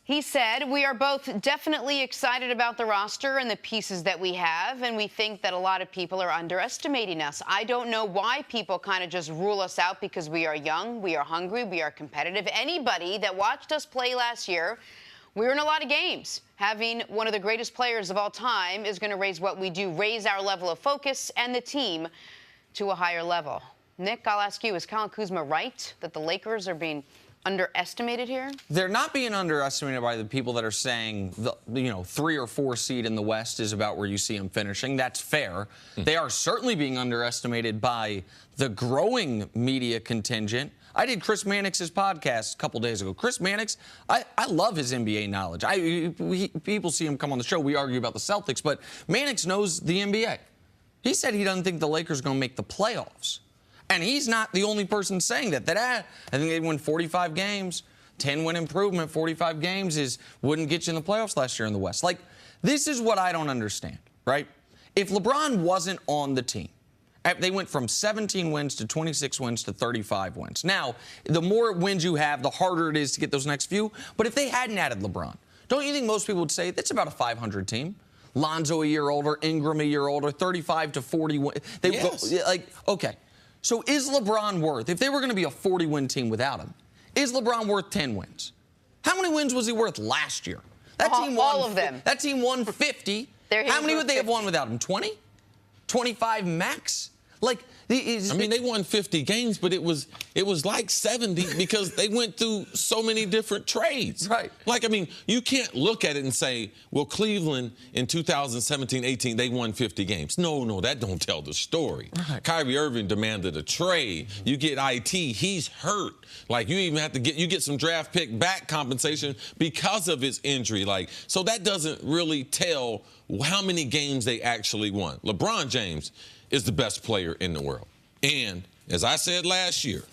He said, we are both definitely excited about the roster and the pieces that we have, and we think that a lot of people are underestimating us. I don't know why people kind of just rule us out because we are young, we are hungry, we are competitive. Anybody that watched us play last year, we were in a lot of games. Having one of the greatest players of all time is going to raise what we do, raise our level of focus and the team to a higher level. Nick, I'll ask you, is Kyle Kuzma right that the Lakers are being underestimated here? They're not being underestimated by the people that are saying the 3 or 4 seed in the West is about where you see them finishing. That's fair. They are certainly being underestimated by the growing media contingent. I did Chris Mannix's podcast a couple days ago. Chris Mannix, I love his NBA knowledge. People see him come on the show. We argue about the Celtics, but Mannix knows the NBA. He said he doesn't think the Lakers are going to make the playoffs. And he's not the only person saying that. I think they win 45 games, 10-win improvement, 45 games wouldn't get you in the playoffs last year in the West. Like, this is what I don't understand, right? If LeBron wasn't on the team, they went from 17 wins to 26 wins to 35 wins. Now, the more wins you have, the harder it is to get those next few. But if they hadn't added LeBron, don't you think most people would say that's about a 500 team? Lonzo a year older, Ingram a year older, 35 to 40. Yes. Okay. So is LeBron worth, if they were going to be a 40-win team without him, is LeBron worth 10 wins? How many wins was he worth last year? All of them. That team won 50. How many would they have won without him? 20? 25 max? Like, they won 50 games, but it was like 70 because they went through so many different trades. Right. You can't look at it and say, well, Cleveland in 2017-18, they won 50 games. No, that don't tell the story. Right. Kyrie Irving demanded a trade. You get IT, he's hurt. Like, you even have to get some draft pick back compensation because of his injury. Like, so that doesn't really tell how many games they actually won. LeBron James is the best player in the world. And as I said last year,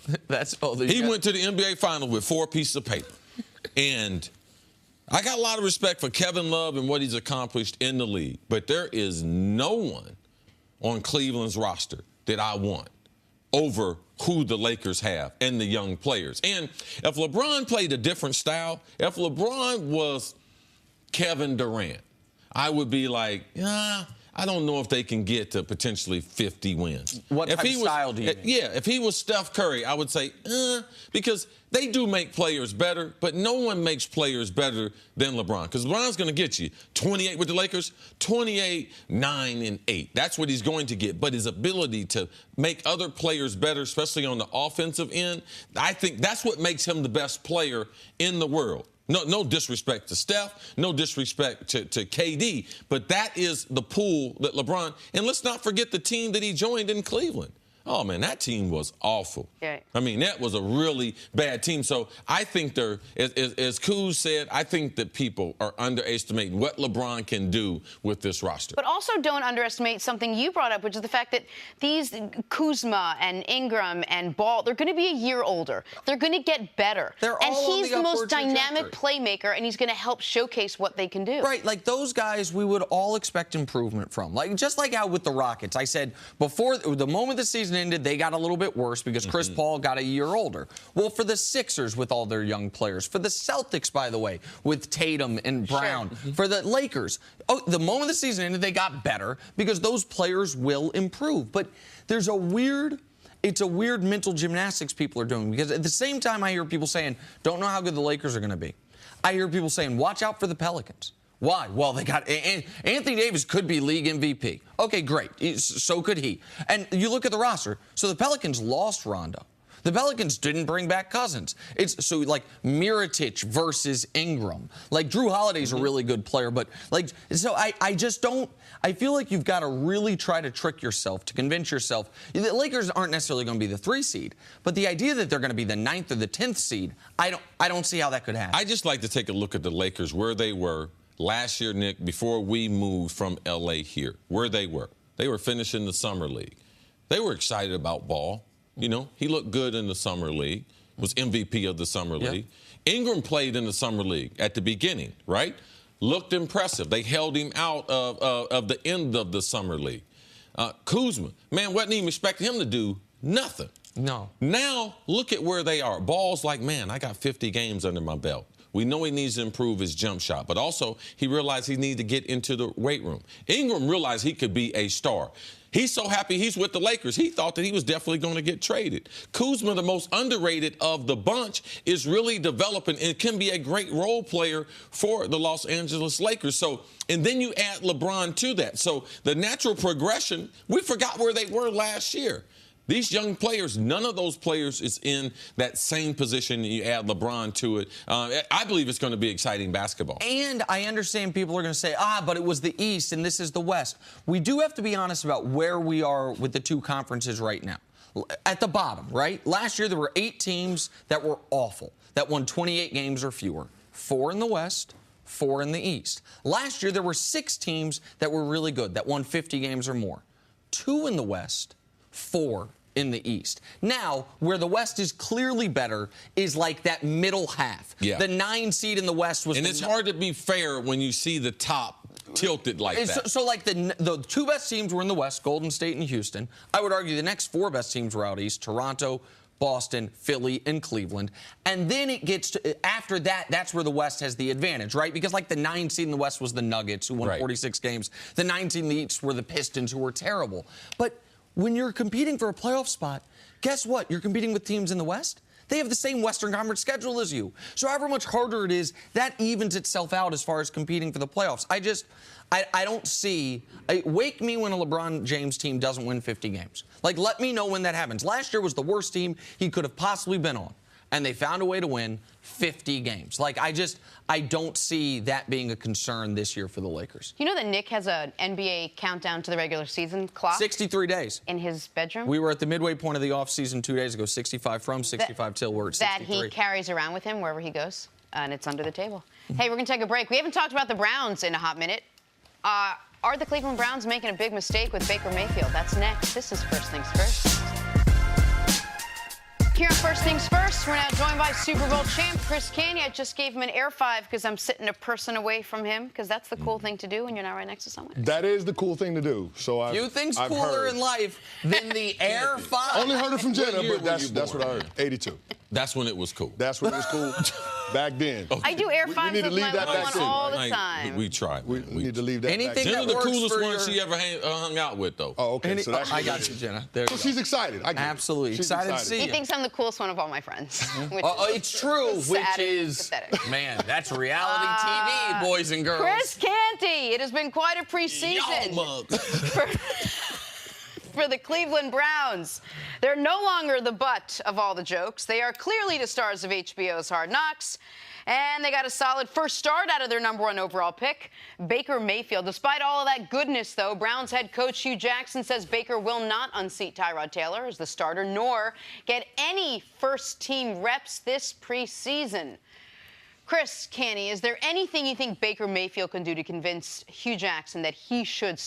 he went to the NBA Finals with 4 pieces of paper. And I got a lot of respect for Kevin Love and what he's accomplished in the league. But there is no one on Cleveland's roster that I want over who the Lakers have and the young players. And if LeBron played a different style, if LeBron was Kevin Durant, I would be like, I don't know if they can get to potentially 50 wins. What type of style do you mean? Yeah, if he was Steph Curry, I would say, because they do make players better, but no one makes players better than LeBron. Because LeBron's going to get you 28 with the Lakers, 28, 9, and 8. That's what he's going to get. But his ability to make other players better, especially on the offensive end, I think that's what makes him the best player in the world. No disrespect to Steph, no disrespect to KD, but that is the pool that LeBron, and let's not forget the team that he joined in Cleveland. Oh, man, that team was awful. Yeah. That was a really bad team. So I think as Kuz said, I think that people are underestimating what LeBron can do with this roster. But also don't underestimate something you brought up, which is the fact that these Kuzma and Ingram and Ball, they're going to be a year older. They're going to get better. And he's the most dynamic playmaker, and he's going to help showcase what they can do. Right, like those guys we would all expect improvement from. Like just like how with the Rockets, I said before the moment the season ended, they got a little bit worse because Chris Paul got a year older. Well, for the Sixers with all their young players, for the Celtics, by the way, with Tatum and Brown, for the Lakers, the moment the season ended, they got better because those players will improve. But it's a weird mental gymnastics people are doing because at the same time I hear people saying, don't know how good the Lakers are going to be. I hear people saying, watch out for the Pelicans. Why? Well, they got Anthony Davis could be league MVP. Okay, great. So could he. And you look at the roster. So the Pelicans lost Rondo. The Pelicans didn't bring back Cousins. It's so like Mirotic versus Ingram. Like Drew Holiday's a really good player, but like so I just don't. I feel like you've got to really try to trick yourself to convince yourself. The Lakers aren't necessarily going to be the 3 seed, but the idea that they're going to be the 9th or the 10th seed, I don't see how that could happen. I just like to take a look at the Lakers where they were last year, Nick, before we moved from L.A. here. Where they were. They were finishing the summer league. They were excited about Ball. You know, he looked good in the summer league, was MVP of the summer league. Ingram played in the summer league at the beginning, right? Looked impressive. They held him out of the end of the summer league. Kuzma, man, wasn't even expecting him to do nothing. No. Now, look at where they are. Ball's like, man, I got 50 games under my belt. We know he needs to improve his jump shot, but also he realized he needed to get into the weight room. Ingram realized he could be a star. He's so happy he's with the Lakers. He thought that he was definitely going to get traded. Kuzma, the most underrated of the bunch, is really developing and can be a great role player for the Los Angeles Lakers. So, and then you add LeBron to that. So the natural progression, we forgot where they were last year. These young players, none of those players is in that same position. You add LeBron to it. I believe it's going to be exciting basketball. And I understand people are going to say, but it was the East and this is the West. We do have to be honest about where we are with the 2 conferences right now. At the bottom, right? Last year there were 8 teams that were awful, that won 28 games or fewer. 4 in the West, 4 in the East. Last year there were 6 teams that were really good, that won 50 games or more. 2 in the West, 4 in the East. Now, where the West is clearly better is like that middle half. Yeah. The 9 seed in the West was... And it's hard to be fair when you see the top tilted like that. So like the 2 best teams were in the West, Golden State and Houston. I would argue the next 4 best teams were out East, Toronto, Boston, Philly, and Cleveland. And then it gets to, after that, that's where the West has the advantage, right? Because like the 9 seed in the West was the Nuggets, who won 46 games. The 9 seed in the East were the Pistons, who were terrible. But when you're competing for a playoff spot, guess what? You're competing with teams in the West. They have the same Western Conference schedule as you. So however much harder it is, that evens itself out as far as competing for the playoffs. I don't see... wake me when a LeBron James team doesn't win 50 games. Like, let me know when that happens. Last year was the worst team he could have possibly been on, and they found a way to win 50 games. Like, I don't see that being a concern this year for the Lakers. You know that Nick has an NBA countdown to the regular season clock? 63 days. In his bedroom? We were at the midway point of the offseason 2 days ago, 65 from 65 till we're at 63. That he carries around with him wherever he goes, and it's under the table. Hey, we're going to take a break. We haven't talked about the Browns in a hot minute. Are the Cleveland Browns making a big mistake with Baker Mayfield? That's next. This is First Things First. Here on First Things First, we're now joined by Super Bowl champ Chris Canty. I just gave him an air 5 because I'm sitting a person away from him, because that's the cool thing to do when you're not right next to someone. That is the cool thing to do. So few things cooler in life than the air 5. Only heard it from Jenna, but that's what I heard. 82. That's when it was cool. That's when it was cool back then. Okay. I do air 5s need to with leave my that little back one in. all the time. We try. We need to leave that Anything back. Jenna, the works coolest for one your- she ever hung out with, though. Oh, okay. So that's I got you, Jenna. There So you go. she's excited. I get it. Absolutely. She's Excited to see He you. thinks I'm the coolest one of all my friends. Which It's true, sad which and is, pathetic. man, that's reality TV, boys and girls. Chris Canty, it has been quite a preseason for the Cleveland Browns. They're no longer the butt of all the jokes. They are clearly the stars of HBO's Hard Knocks. And they got a solid first start out of their #1 overall pick, Baker Mayfield. Despite all of that goodness, though, Browns head coach Hugh Jackson says Baker will not unseat Tyrod Taylor as the starter, nor get any first-team reps this preseason. Chris Canty, is there anything you think Baker Mayfield can do to convince Hugh Jackson that he should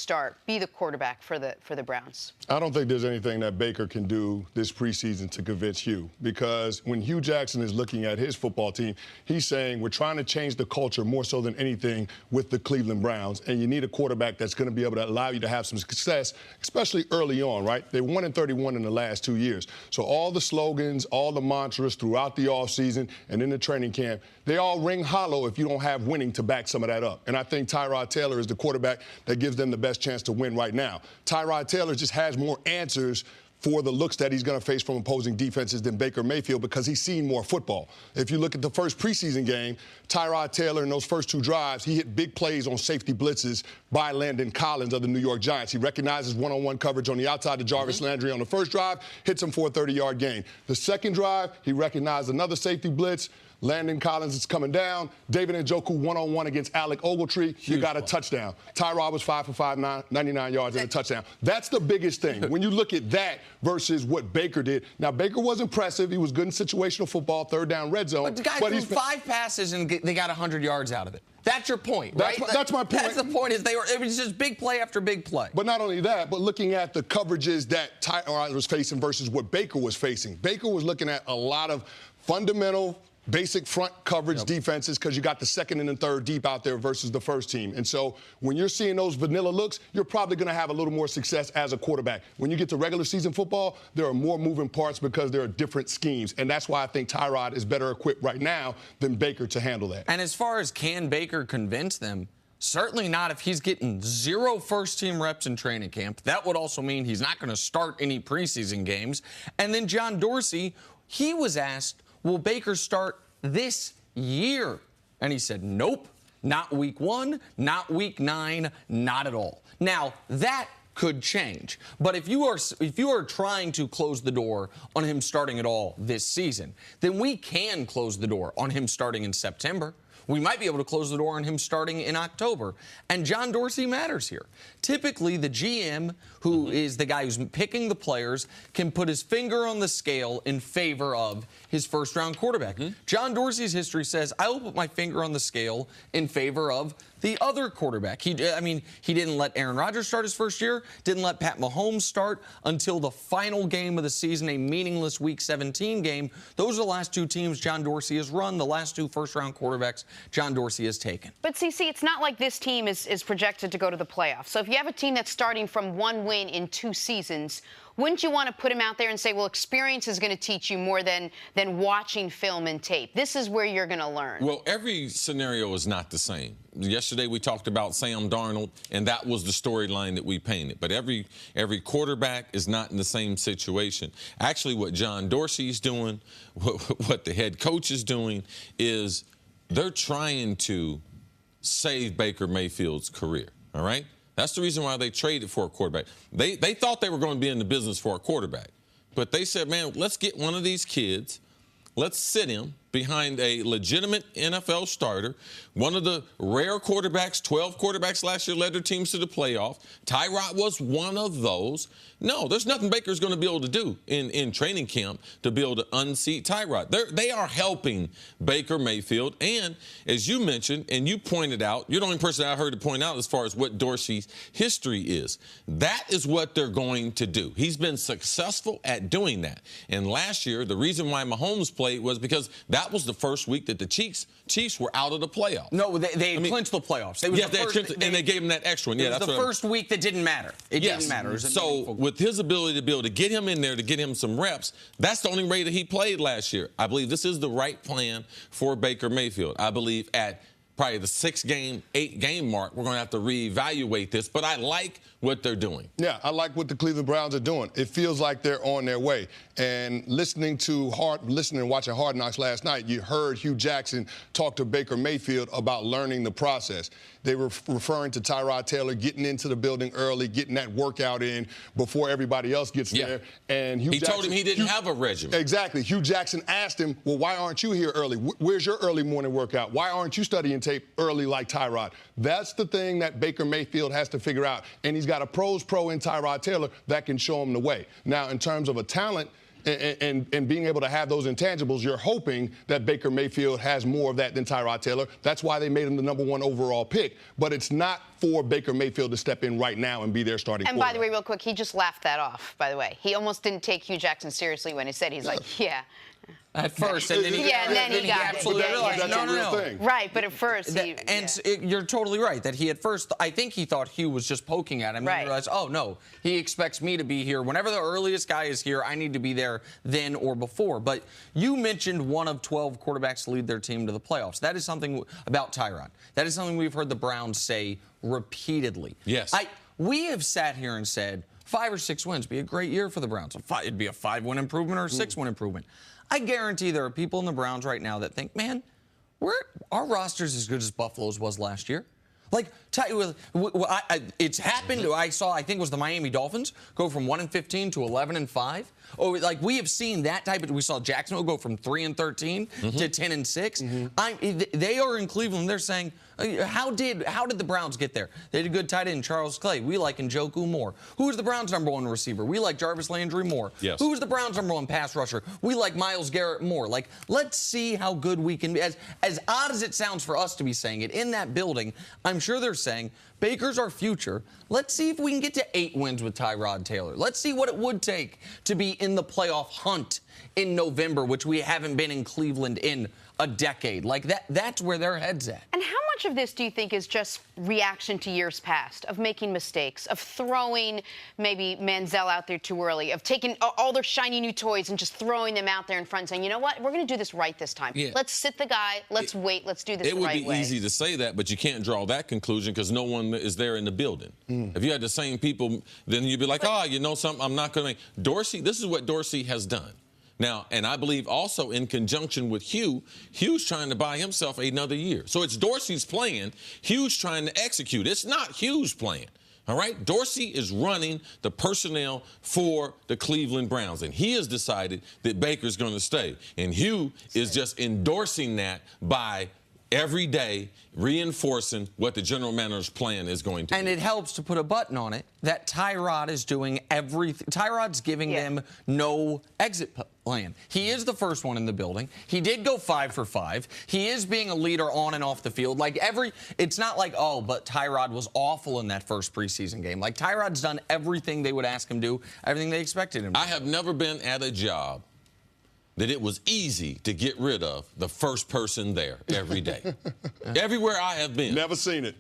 be the quarterback for the Browns? I don't think there's anything that Baker can do this preseason to convince Hugh, because when Hugh Jackson is looking at his football team, he's saying we're trying to change the culture more so than anything with the Cleveland Browns, and you need a quarterback that's going to be able to allow you to have some success, especially early on, right? They won in 31 in the last 2 years. So all the slogans, all the mantras throughout the offseason and in the training camp, they all ring hollow if you don't have winning to back some of that up. And I think Tyrod Taylor is the quarterback that gives them the best chance to win right now. Tyrod Taylor just has more answers for the looks that he's going to face from opposing defenses than Baker Mayfield because he's seen more football. If you look at the first preseason game, Tyrod Taylor in those first 2 drives, he hit big plays on safety blitzes by Landon Collins of the New York Giants. He recognizes one-on-one coverage on the outside to Jarvis Landry on the first drive, hits him for a 30-yard gain. The second drive, he recognized another safety blitz. Landon Collins is coming down. David Njoku one-on-one against Alec Ogletree. You got a touchdown. Tyrod was 5 for 5, 99 yards and a touchdown. That's the biggest thing. When you look at that versus what Baker did. Now, Baker was impressive. He was good in situational football, third down, red zone. But the guy threw 5 passes and they got 100 yards out of it. That's your point, right? That's my point. That's the point. It was just big play after big play. But not only that, but looking at the coverages that Tyrod was facing versus what Baker was facing. Baker was looking at a lot of fundamental basic front coverage defenses because you got the second and the third deep out there versus the first team. And so when you're seeing those vanilla looks, you're probably going to have a little more success as a quarterback. When you get to regular season football, there are more moving parts because there are different schemes. And that's why I think Tyrod is better equipped right now than Baker to handle that. And as far as can Baker convince them, certainly not if he's getting 0 first-team reps in training camp. That would also mean he's not going to start any preseason games. And then John Dorsey, he was asked, will Baker start this year? And he said, nope, not week 1, not week 9, not at all. Now, that could change. But if you are trying to close the door on him starting at all this season, then we can close the door on him starting in September. We might be able to close the door on him starting in October. And John Dorsey matters here. Typically, the GM, who is the guy who's picking the players, can put his finger on the scale in favor of his first-round quarterback. John Dorsey's history says, I will put my finger on the scale in favor of the other quarterback. He didn't let Aaron Rodgers start his first year, didn't let Pat Mahomes start until the final game of the season, a meaningless Week 17 game. Those are the last 2 teams John Dorsey has run, the last 2 first-round quarterbacks John Dorsey has taken. But CC, it's not like this team is projected to go to the playoffs. So if you have a team that's starting from 1 win in 2 seasons, wouldn't you want to put him out there and say, well, experience is going to teach you more than watching film and tape? This is where you're going to learn. Well, every scenario is not the same. Yesterday we talked about Sam Darnold, and that was the storyline that we painted. But every quarterback is not in the same situation. Actually, what John Dorsey's doing, what the head coach is doing, is they're trying to save Baker Mayfield's career, all right? That's the reason why they traded for a quarterback. They thought they were going to be in the business for a quarterback. But they said, man, let's get one of these kids. Let's sit him behind a legitimate NFL starter, one of the rare quarterbacks, 12 quarterbacks last year led their teams to the playoff. Tyrod was one of those. No, there's nothing Baker's going to be able to do in training camp to be able to unseat Tyrod. They are helping Baker Mayfield. And as you mentioned, and you pointed out, you're the only person I heard to point out as far as what Dorsey's history is. That is what they're going to do. He's been successful at doing that. And last year, the reason why Mahomes played was because that was the first week that the Chiefs were out of the playoffs. No, they clinched the playoffs. And they gave him that extra one. Yeah, that's the first week that didn't matter. It didn't matter. So with his ability to be able to get him in there, to get him some reps, that's the only way that he played last year. I believe this is the right plan for Baker Mayfield. I believe at probably the 6-game, 8-game mark, we're going to have to reevaluate this. But I like what they're doing. Yeah, I like what the Cleveland Browns are doing. It feels like they're on their way. And listening and watching Hard Knocks last night, you heard Hugh Jackson talk to Baker Mayfield about learning the process. They were referring to Tyrod Taylor getting into the building early, getting that workout in before everybody else gets there. And he told him he didn't have a regimen. Exactly. Hugh Jackson asked him, well, why aren't you here early? Where's your early morning workout? Why aren't you studying tape early like Tyrod? That's the thing that Baker Mayfield has to figure out. And he's got a pro in Tyrod Taylor that can show him the way. Now, in terms of a talent, and being able to have those intangibles, you're hoping that Baker Mayfield has more of that than Tyrod Taylor. That's why they made him the #1 overall pick. But it's not for Baker Mayfield to step in right now and be their starting quarterback. And by the way, real quick, he just laughed that off, by the way. He almost didn't take Hugh Jackson seriously when he said, he's like, yeah. At first, and then he, absolutely realized, no. Right, but at first, you're totally right, that he at first, I think he thought Hugh was just poking at him. Right. And he realized, oh, no, he expects me to be here. Whenever the earliest guy is here, I need to be there then or before. But you mentioned one of 12 quarterbacks to lead their team to the playoffs. That is something about Tyrod. That is something we've heard the Browns say repeatedly. Yes. We have sat here and said, 5 or 6 wins. Be a great year for the Browns. It'd be a 5-win improvement or a 6-win improvement. I guarantee there are people in the Browns right now that think, man, our roster's as good as Buffalo's was last year. Like, it's happened. I think it was the Miami Dolphins go from 1-15 to 11-5. Oh, like we have seen that type of. We saw Jacksonville go from 3-13 to 10-6. They are in Cleveland. They're saying, how did the Browns get there? They had a good tight end, Charles Clay. We like Njoku more. Who is the Browns' #1 receiver? We like Jarvis Landry more. Yes. Who is the Browns' #1 pass rusher? We like Myles Garrett more. Like, let's see how good we can be. As odd as it sounds for us to be saying it, in that building, I'm sure they're saying, Baker's our future. Let's see if we can get to 8 wins with Tyrod Taylor. Let's see what it would take to be in the playoff hunt in November, which we haven't been in Cleveland in a decade. Like, that's where their head's at. And how much of this do you think is just reaction to years past, of making mistakes, of throwing maybe Manziel out there too early, of taking all their shiny new toys and just throwing them out there in front and saying, you know what, we're going to do this right this time. Yeah. Let's sit the guy, let's wait, let's do this the right way. It would be easy to say that, but you can't draw that conclusion because no one is there in the building. If you had the same people, then you'd be like, you know something, I'm not going to. Dorsey, this is what Dorsey has done. Now, and I believe also in conjunction with Hugh's trying to buy himself another year. So it's Dorsey's plan. Hugh's trying to execute. It's not Hugh's plan. All right? Dorsey is running the personnel for the Cleveland Browns, and he has decided that Baker's going to stay. And Hugh is just endorsing that by every day reinforcing what the general manager's plan is going to be. And it helps to put a button on it that Tyrod is doing everything. Tyrod's giving them no exit plan. He is the first one in the building. He did go 5 for 5. He is being a leader on and off the field. It's not like, but Tyrod was awful in that first preseason game. Like, Tyrod's done everything they would ask him to do, everything they expected him to do. I have never been at a job that it was easy to get rid of the first person there every day. Everywhere I have been. Never seen it.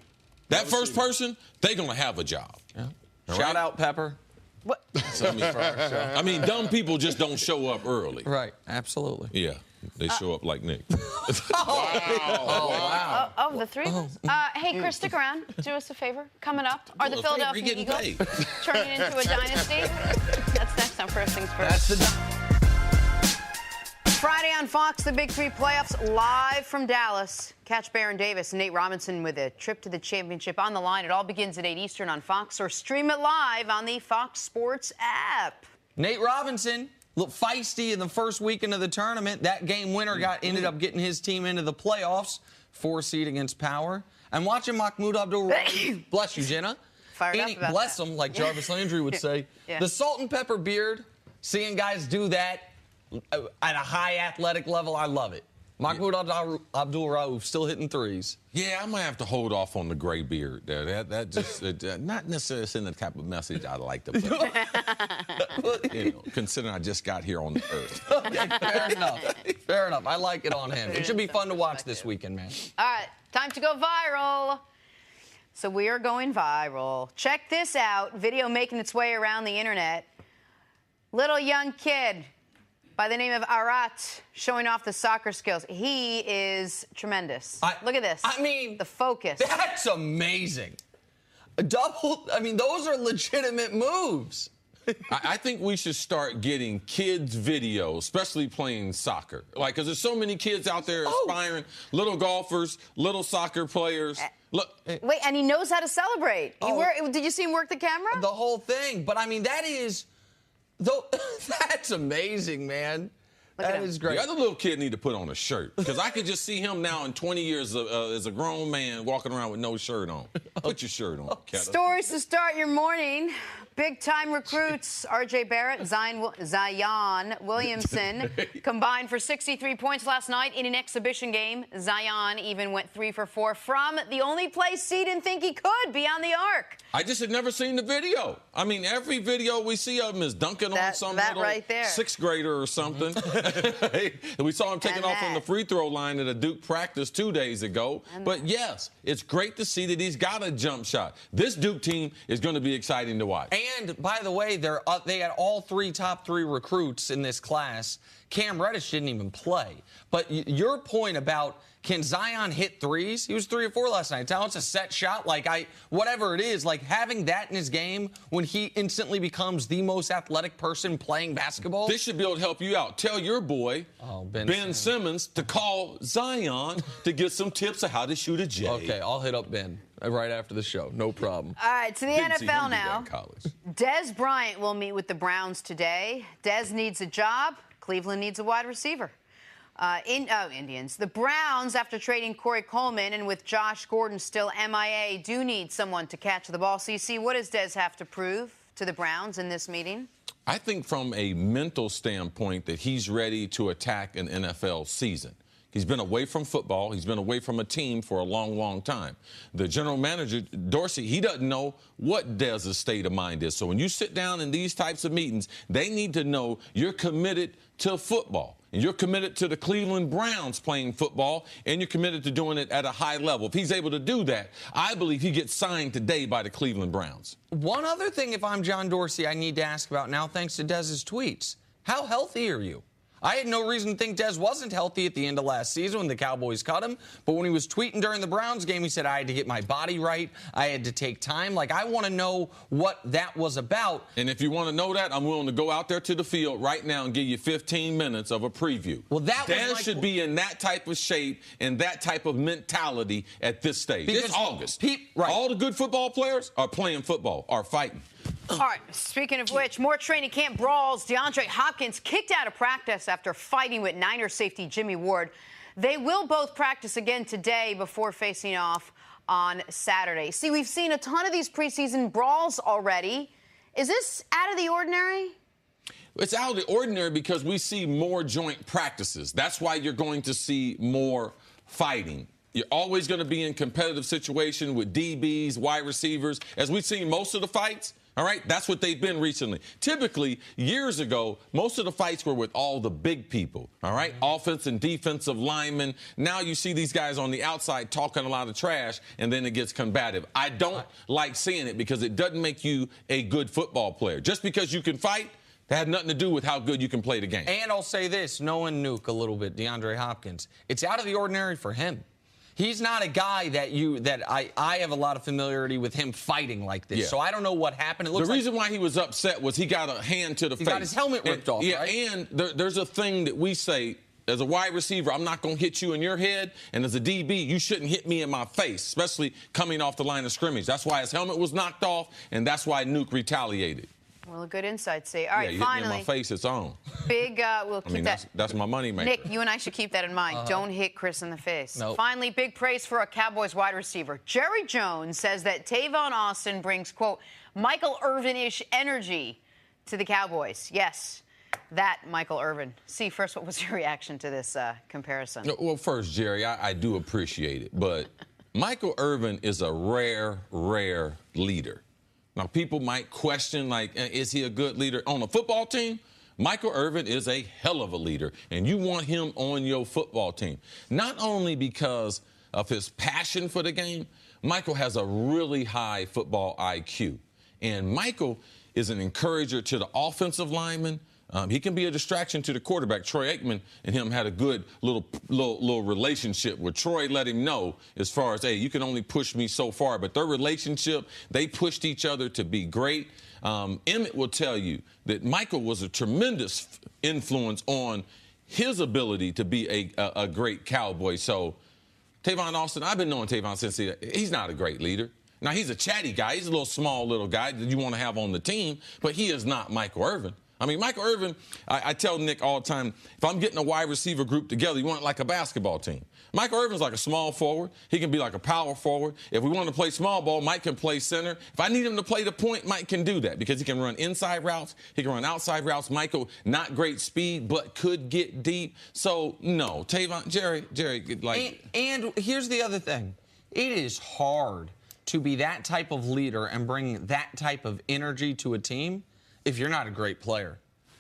That first person, they're going to have a job. Yeah. Shout out Pepper. What? I mean, dumb people just don't show up early. Right, absolutely. Yeah, they show up like Nick. Wow. The three of us. Hey, Chris, stick around. Do us a favor. Coming up, are the Philadelphia Eagles turning into a dynasty? That's next on First Things First. Friday on Fox, the Big Three playoffs live from Dallas. Catch Baron Davis and Nate Robinson with a trip to the championship on the line. It all begins at 8 Eastern on Fox, or stream it live on the Fox Sports app. Nate Robinson, a little feisty in the first weekend of the tournament. That game winner ended up getting his team into the playoffs. 4 seed against Power. And watching Mahmoud Abdul-Rahman, bless you, Jenna. Fired up about bless that. him, like Jarvis Landry would say. The salt and pepper beard, seeing guys do that at a high athletic level, I love it. Mahmoud Abdul-Rauf still hitting threes. Yeah, I might have to hold off on the gray beard there. That just not necessarily sending the type of message I like to put. Considering I just got here on the earth. Okay, fair enough. Fair enough. I like it on him. It should be fun to watch this weekend, man. All right, time to go viral. So we are going viral. Check this out. Video making its way around the internet. Little young kid by the name of Arat, showing off the soccer skills. He is tremendous. Look at this. I mean, the focus. That's amazing. Those are legitimate moves. I think we should start getting kids' videos, especially playing soccer. Because there's so many kids out there aspiring, little golfers, little soccer players. Look. Wait, and he knows how to celebrate. Did you see him work the camera? The whole thing. But, that is... that's amazing, man. That is great. The other little kid need to put on a shirt, because I could just see him now in 20 years as a grown man walking around with no shirt on. Put your shirt on, Ketta. Stories to start your morning. Big-time recruits R.J. Barrett, Zion Williamson combined for 63 points last night in an exhibition game. Zion even went 3 for 4 from the only place he didn't think he could, beyond the arc. I just had never seen the video. Every video we see of him is dunking on some little right there. 6th grader or something. We saw him taking off on the free throw line at a Duke practice 2 days ago. But yes, it's great to see that he's got a jump shot. This Duke team is going to be exciting to watch. And, by the way, they had all 3 top 3 recruits in this class. Cam Reddish didn't even play. But your point about Can Zion hit threes? He was 3 or 4 last night. Now it's a set shot. Whatever it is, having that in his game when he instantly becomes the most athletic person playing basketball. This should be able to help you out. Tell your boy, Ben Simmons, to call Zion to get some tips of how to shoot a J. Okay, I'll hit up Ben right after the show. No problem. All right, to the NFL now. Dez Bryant will meet with the Browns today. Dez needs a job. Cleveland needs a wide receiver. Indians. The Browns, after trading Corey Coleman and with Josh Gordon still MIA, do need someone to catch the ball. CC, what does Dez have to prove to the Browns in this meeting? I think from a mental standpoint that he's ready to attack an NFL season. He's been away from football. He's been away from a team for a long, long time. The general manager, Dorsey, he doesn't know what Dez's state of mind is. So when you sit down in these types of meetings, they need to know you're committed to football. And you're committed to the Cleveland Browns playing football, and you're committed to doing it at a high level. If he's able to do that, I believe he gets signed today by the Cleveland Browns. One other thing, if I'm John Dorsey, I need to ask about now, thanks to Dez's tweets. How healthy are you? I had no reason to think Dez wasn't healthy at the end of last season when the Cowboys cut him. But when he was tweeting during the Browns game, he said, I had to get my body right. I had to take time. I want to know what that was about. And if you want to know that, I'm willing to go out there to the field right now and give you 15 minutes of a preview. Well, Dez should be in that type of shape and that type of mentality at this stage. It's August. All the good football players are playing football, are fighting. All right, speaking of which, more training camp brawls. DeAndre Hopkins kicked out of practice after fighting with Niners safety Jimmy Ward. They will both practice again today before facing off on Saturday. See, we've seen a ton of these preseason brawls already. Is this out of the ordinary? It's out of the ordinary because we see more joint practices. That's why you're going to see more fighting. You're always going to be in competitive situation with DBs, wide receivers. As we've seen most of the fights, all right, that's what they've been recently. Typically, years ago, most of the fights were with all the big people, all right, offense and defensive linemen. Now you see these guys on the outside talking a lot of trash, and then it gets combative. I don't like seeing it because it doesn't make you a good football player. Just because you can fight, that had nothing to do with how good you can play the game. And I'll say this, knowing Nuke a little bit, DeAndre Hopkins, it's out of the ordinary for him. He's not a guy that I have a lot of familiarity with him fighting like this. Yeah. So I don't know what happened. It looks the reason why he was upset was he got a hand to the face. He got his helmet ripped off, yeah, right? And there's a thing that we say, as a wide receiver, I'm not going to hit you in your head. And as a DB, you shouldn't hit me in my face, especially coming off the line of scrimmage. That's why his helmet was knocked off, and that's why Nuke retaliated. Well, a good insight, see. All right, you finally. Hit me in my face, it's on. Big, we'll keep that's my money maker. Nick, you and I should keep that in mind. Don't hit Chris in the face. Nope. Finally, big praise for a Cowboys wide receiver. Jerry Jones says that Tavon Austin brings, quote, Michael Irvin-ish energy to the Cowboys. Yes, that Michael Irvin. See, first, what was your reaction to this comparison? Well, first, Jerry, I do appreciate it. But Michael Irvin is a rare, rare leader. Now, people might question, is he a good leader? On a football team, Michael Irvin is a hell of a leader, and you want him on your football team. Not only because of his passion for the game, Michael has a really high football IQ. And Michael is an encourager to the offensive linemen. He can be a distraction to the quarterback. Troy Aikman and him had a good little relationship where Troy let him know as far as, hey, you can only push me so far. But their relationship, they pushed each other to be great. Emmett will tell you that Michael was a tremendous influence on his ability to be a great Cowboy. So Tavon Austin, I've been knowing Tavon since he's not a great leader. Now, he's a chatty guy. He's a small little guy that you want to have on the team, but he is not Michael Irvin. I mean, Michael Irvin, I tell Nick all the time, if I'm getting a wide receiver group together, you want it like a basketball team. Michael Irvin's like a small forward. He can be like a power forward. If we want to play small ball, Mike can play center. If I need him to play the point, Mike can do that because he can run inside routes. He can run outside routes. Michael, not great speed, but could get deep. So, no, Tavon, Jerry, And here's the other thing. It is hard to be that type of leader and bring that type of energy to a team if you're not a great player.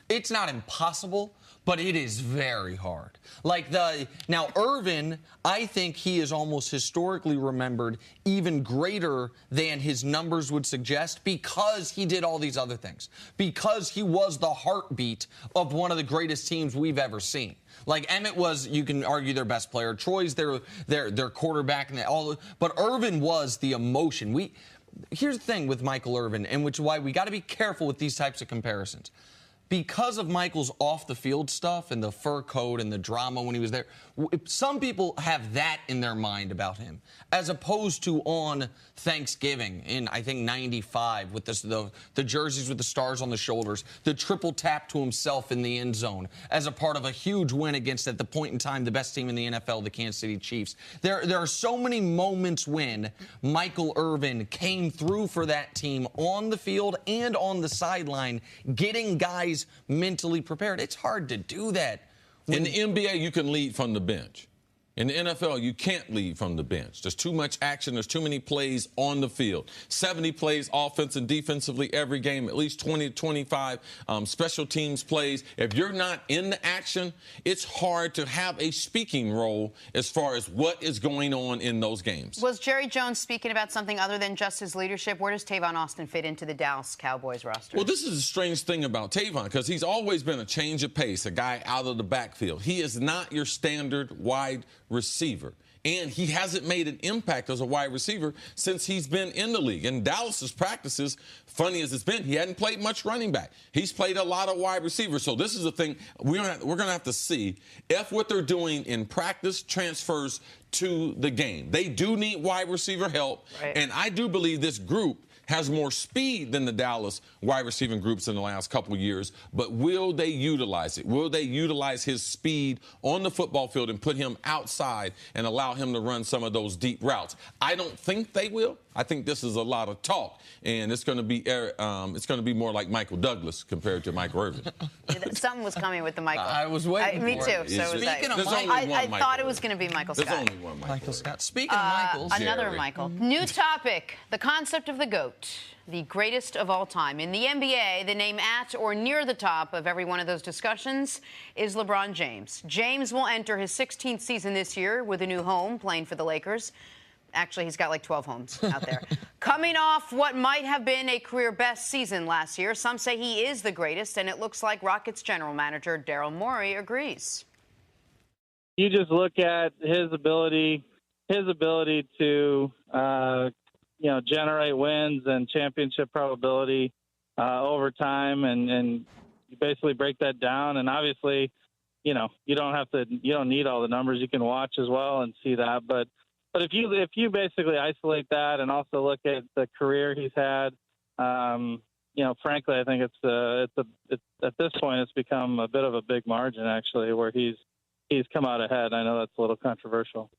It's not impossible, but it is very hard. Now Irvin, I think he is almost historically remembered even greater than his numbers would suggest because he did all these other things. Because he was the heartbeat of one of the greatest teams we've ever seen. Like Emmett was, you can argue, their best player. Troy's their quarterback, and but Irvin was the emotion. Here's the thing with Michael Irvin, and which is why we got to be careful with these types of comparisons. Because of Michael's off-the-field stuff and the fur coat and the drama when he was there, some people have that in their mind about him, as opposed to on Thanksgiving in, I think, 95 with the jerseys with the stars on the shoulders, the triple tap to himself in the end zone as a part of a huge win against, at the point in time, the best team in the NFL, the Kansas City Chiefs. There are so many moments when Michael Irvin came through for that team on the field and on the sideline, getting guys mentally prepared. It's hard to do that. In the NBA, you can lead from the bench. In the NFL, you can't lead from the bench. There's too much action. There's too many plays on the field. 70 plays offense and defensively every game, at least 20 to 25 special teams plays. If you're not in the action, it's hard to have a speaking role as far as what is going on in those games. Was Jerry Jones speaking about something other than just his leadership? Where does Tavon Austin fit into the Dallas Cowboys roster? Well, this is a strange thing about Tavon because he's always been a change of pace, a guy out of the backfield. He is not your standard wide receiver. And he hasn't made an impact as a wide receiver since he's been in the league. In Dallas's practices, funny as it's been, he hadn't played much running back. He's played a lot of wide receivers. So this is the thing we're going to have to see if what they're doing in practice transfers to the game. They do need wide receiver help. Right. And I do believe this group has more speed than the Dallas wide receiving groups in the last couple of years, but will they utilize it? Will they utilize his speed on the football field and put him outside and allow him to run some of those deep routes? I don't think they will. I think this is a lot of talk, and it's going to be more like Michael Douglas compared to Michael Irvin. Something was coming with the Michael. I was waiting me for too. So Speaking of Michael, I thought it was going to be Michael Scott. There's only one Michael Scott. Speaking of Michaels, another Jerry. Michael. New topic: the concept of the GOAT, the greatest of all time. In the NBA, the name at or near the top of every one of those discussions is LeBron James. James will enter his 16th season this year with a new home, playing for the Lakers. Actually, he's got like 12 homes out there. Coming off what might have been a career best season last year, some say he is the greatest, and it looks like Rockets general manager Daryl Morey agrees. You just look at his ability to generate wins and championship probability over time, and you basically break that down. And obviously, you don't need all the numbers. You can watch as well and see that. But if you basically isolate that and also look at the career he's had, frankly, I think it's at this point it's become a bit of a big margin actually, where he's come out ahead. I know that's a little controversial.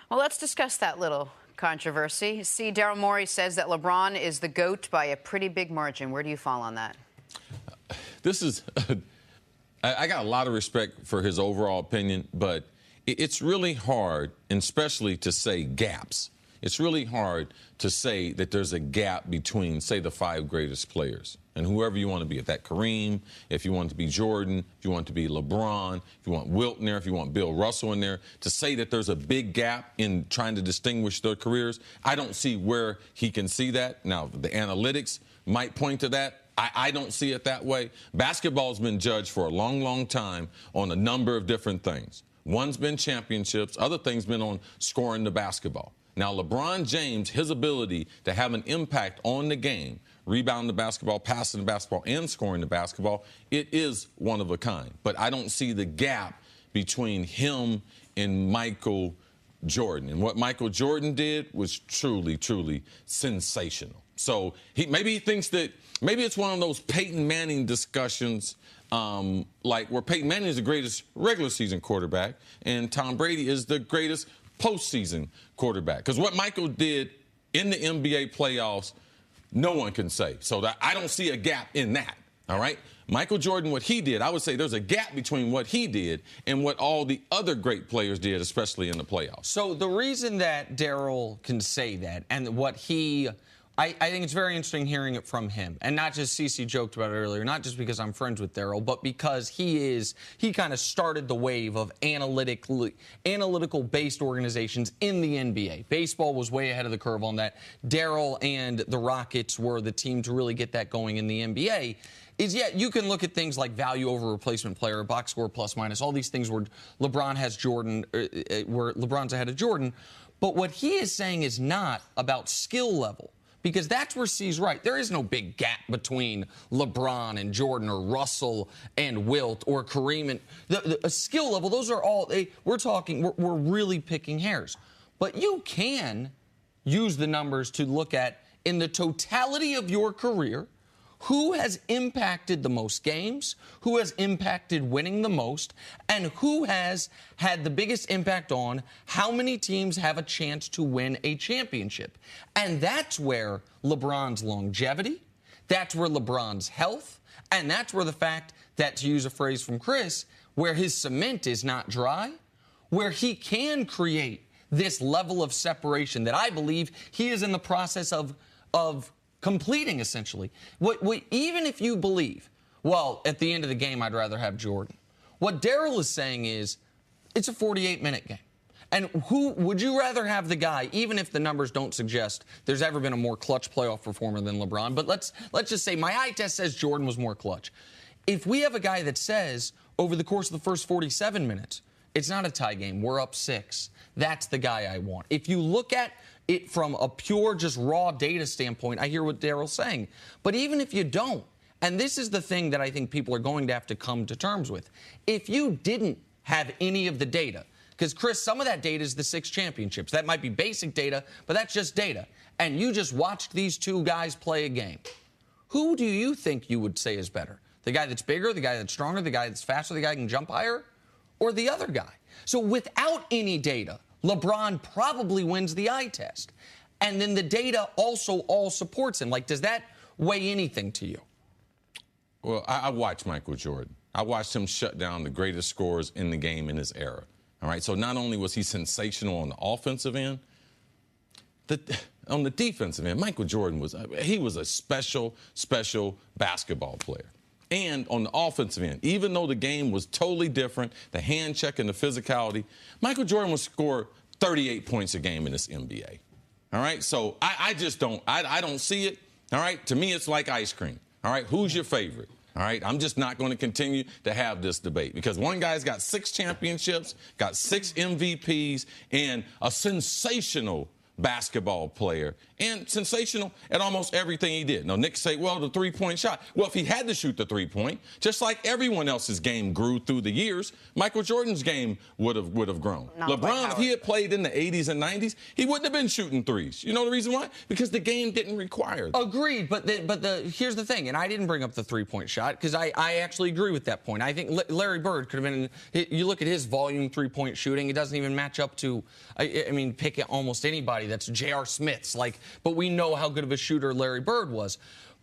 Well, let's discuss that little controversy. See, Daryl Morey says that LeBron is the GOAT by a pretty big margin. Where do you fall on that? I got a lot of respect for his overall opinion, but it's really hard, and especially to say gaps. It's really hard to say that there's a gap between, say, the 5 greatest players and whoever you want to be. If that Kareem, if you want to be Jordan, if you want to be LeBron, if you want Wilt in there, if you want Bill Russell in there, to say that there's a big gap in trying to distinguish their careers, I don't see where he can see that. Now, the analytics might point to that. I don't see it that way. Basketball's been judged for a long, long time on a number of different things. One's been championships. Other things been on scoring the basketball. Now, LeBron James, his ability to have an impact on the game, rebounding the basketball, passing the basketball, and scoring the basketball, it is one of a kind. But I don't see the gap between him and Michael Jordan. And what Michael Jordan did was truly, truly sensational. So maybe he thinks that maybe it's one of those Peyton Manning discussions, like where Peyton Manning is the greatest regular season quarterback and Tom Brady is the greatest postseason quarterback. Because what Michael did in the NBA playoffs, no one can say. So I don't see a gap in that, all right? Michael Jordan, what he did, I would say there's a gap between what he did and what all the other great players did, especially in the playoffs. So the reason that Daryl can say that and what he I think it's very interesting hearing it from him. And not just CC joked about it earlier, not just because I'm friends with Daryl, but because he kind of started the wave of analytical-based organizations in the NBA. Baseball was way ahead of the curve on that. Daryl and the Rockets were the team to really get that going in the NBA. You can look at things like value over replacement player, box score plus minus, all these things where LeBron has Jordan, where LeBron's ahead of Jordan. But what he is saying is not about skill level. Because that's where C's right. There is no big gap between LeBron and Jordan or Russell and Wilt or Kareem. And the skill level, those are all, we're really picking hairs. But you can use the numbers to look at, in the totality of your career, who has impacted the most games, who has impacted winning the most, and who has had the biggest impact on how many teams have a chance to win a championship. And that's where LeBron's longevity, that's where LeBron's health, and that's where the fact that, to use a phrase from Chris, where his cement is not dry, where he can create this level of separation that I believe he is in the process of completing, essentially. Even if you believe, well, at the end of the game, I'd rather have Jordan. What Daryl is saying is, it's a 48-minute game. And who would you rather have the guy, even if the numbers don't suggest there's ever been a more clutch playoff performer than LeBron, but let's just say my eye test says Jordan was more clutch. If we have a guy that says, over the course of the first 47 minutes, it's not a tie game, we're up 6, that's the guy I want. If you look at it from a pure, just raw data standpoint, I hear what Daryl's saying. But even if you don't, and this is the thing that I think people are going to have to come to terms with, if you didn't have any of the data, because, Chris, some of that data is the 6 championships. That might be basic data, but that's just data. And you just watched these two guys play a game. Who do you think you would say is better? The guy that's bigger, the guy that's stronger, the guy that's faster, the guy who can jump higher, or the other guy? So without any data, LeBron probably wins the eye test. And then the data also all supports him. Like, does that weigh anything to you? Well, I watched Michael Jordan. I watched him shut down the greatest scorers in the game in his era. All right, so not only was he sensational on the offensive end, on the defensive end, Michael Jordan was a special basketball player. And on the offensive end, even though the game was totally different, the hand check and the physicality, Michael Jordan would score 38 points a game in this NBA. All right, so I just don't see it. All right, to me, it's like ice cream. All right, who's your favorite? All right, I'm just not going to continue to have this debate because one guy's got 6 championships, got 6 MVPs, and a sensational basketball player, and sensational at almost everything he did. Now, Nick say, well, the three-point shot. Well, if he had to shoot the three-point, just like everyone else's game grew through the years, Michael Jordan's game would have grown. LeBron, if he had played in the 80s and 90s, he wouldn't have been shooting threes. You know the reason why? Because the game didn't require that. Agreed, but here's the thing, and I didn't bring up the three-point shot because I actually agree with that point. I think Larry Bird could have been, you look at his volume three-point shooting, it doesn't even match up to, I mean, pick almost anybody that's J.R. Smith's, but we know how good of a shooter Larry Bird was.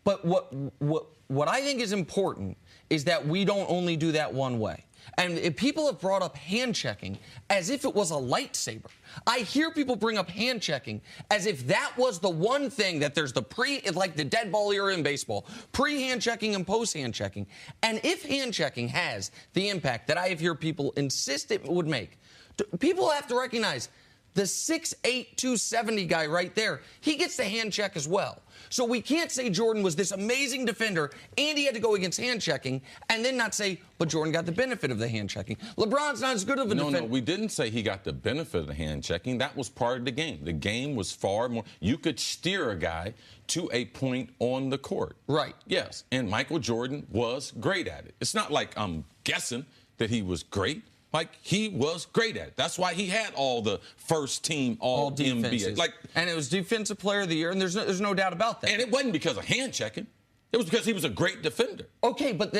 But what I think is important is that we don't only do that one way. And if people have brought up hand checking as if it was a lightsaber. I hear people bring up hand checking as if that was the one thing that there's like the dead ball era in baseball, pre-hand checking and post-hand checking. And if hand checking has the impact that I hear people insist it would make, people have to recognize the 6'8", 270 guy right there, he gets the hand check as well. So we can't say Jordan was this amazing defender and he had to go against hand checking and then not say, but Jordan got the benefit of the hand checking. LeBron's not as good of a defender. No, we didn't say he got the benefit of the hand checking. That was part of the game. The game was far more. You could steer a guy to a point on the court. Right. Yes. And Michael Jordan was great at it. It's not like I'm guessing that he was great. Like, he was great at it. That's why he had all the first team all NBA. And it was Defensive Player of the Year, and there's no doubt about that. And it wasn't because of hand checking. It was because he was a great defender. Okay, but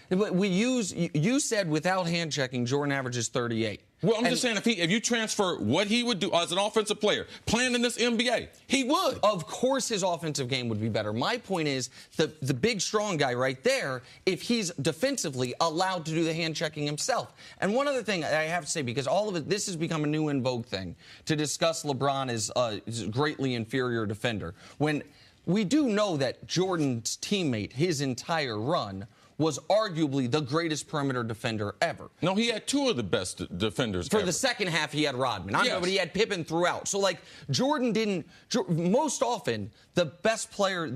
you said without hand checking, Jordan averages 38. Well, I'm just saying, if you transfer what he would do as an offensive player, playing in this NBA, he would. Of course his offensive game would be better. My point is the big, strong guy right there, if he's defensively allowed to do the hand-checking himself. And one other thing I have to say, because all of it, this has become a new in vogue thing, to discuss LeBron as a greatly inferior defender. When we do know that Jordan's teammate, his entire run, was arguably the greatest perimeter defender ever. No, he had two of the best defenders For ever. the second half, he had Rodman. I Yes. know, but he had Pippen throughout. So, like, Jordan didn't. Most often, the best player on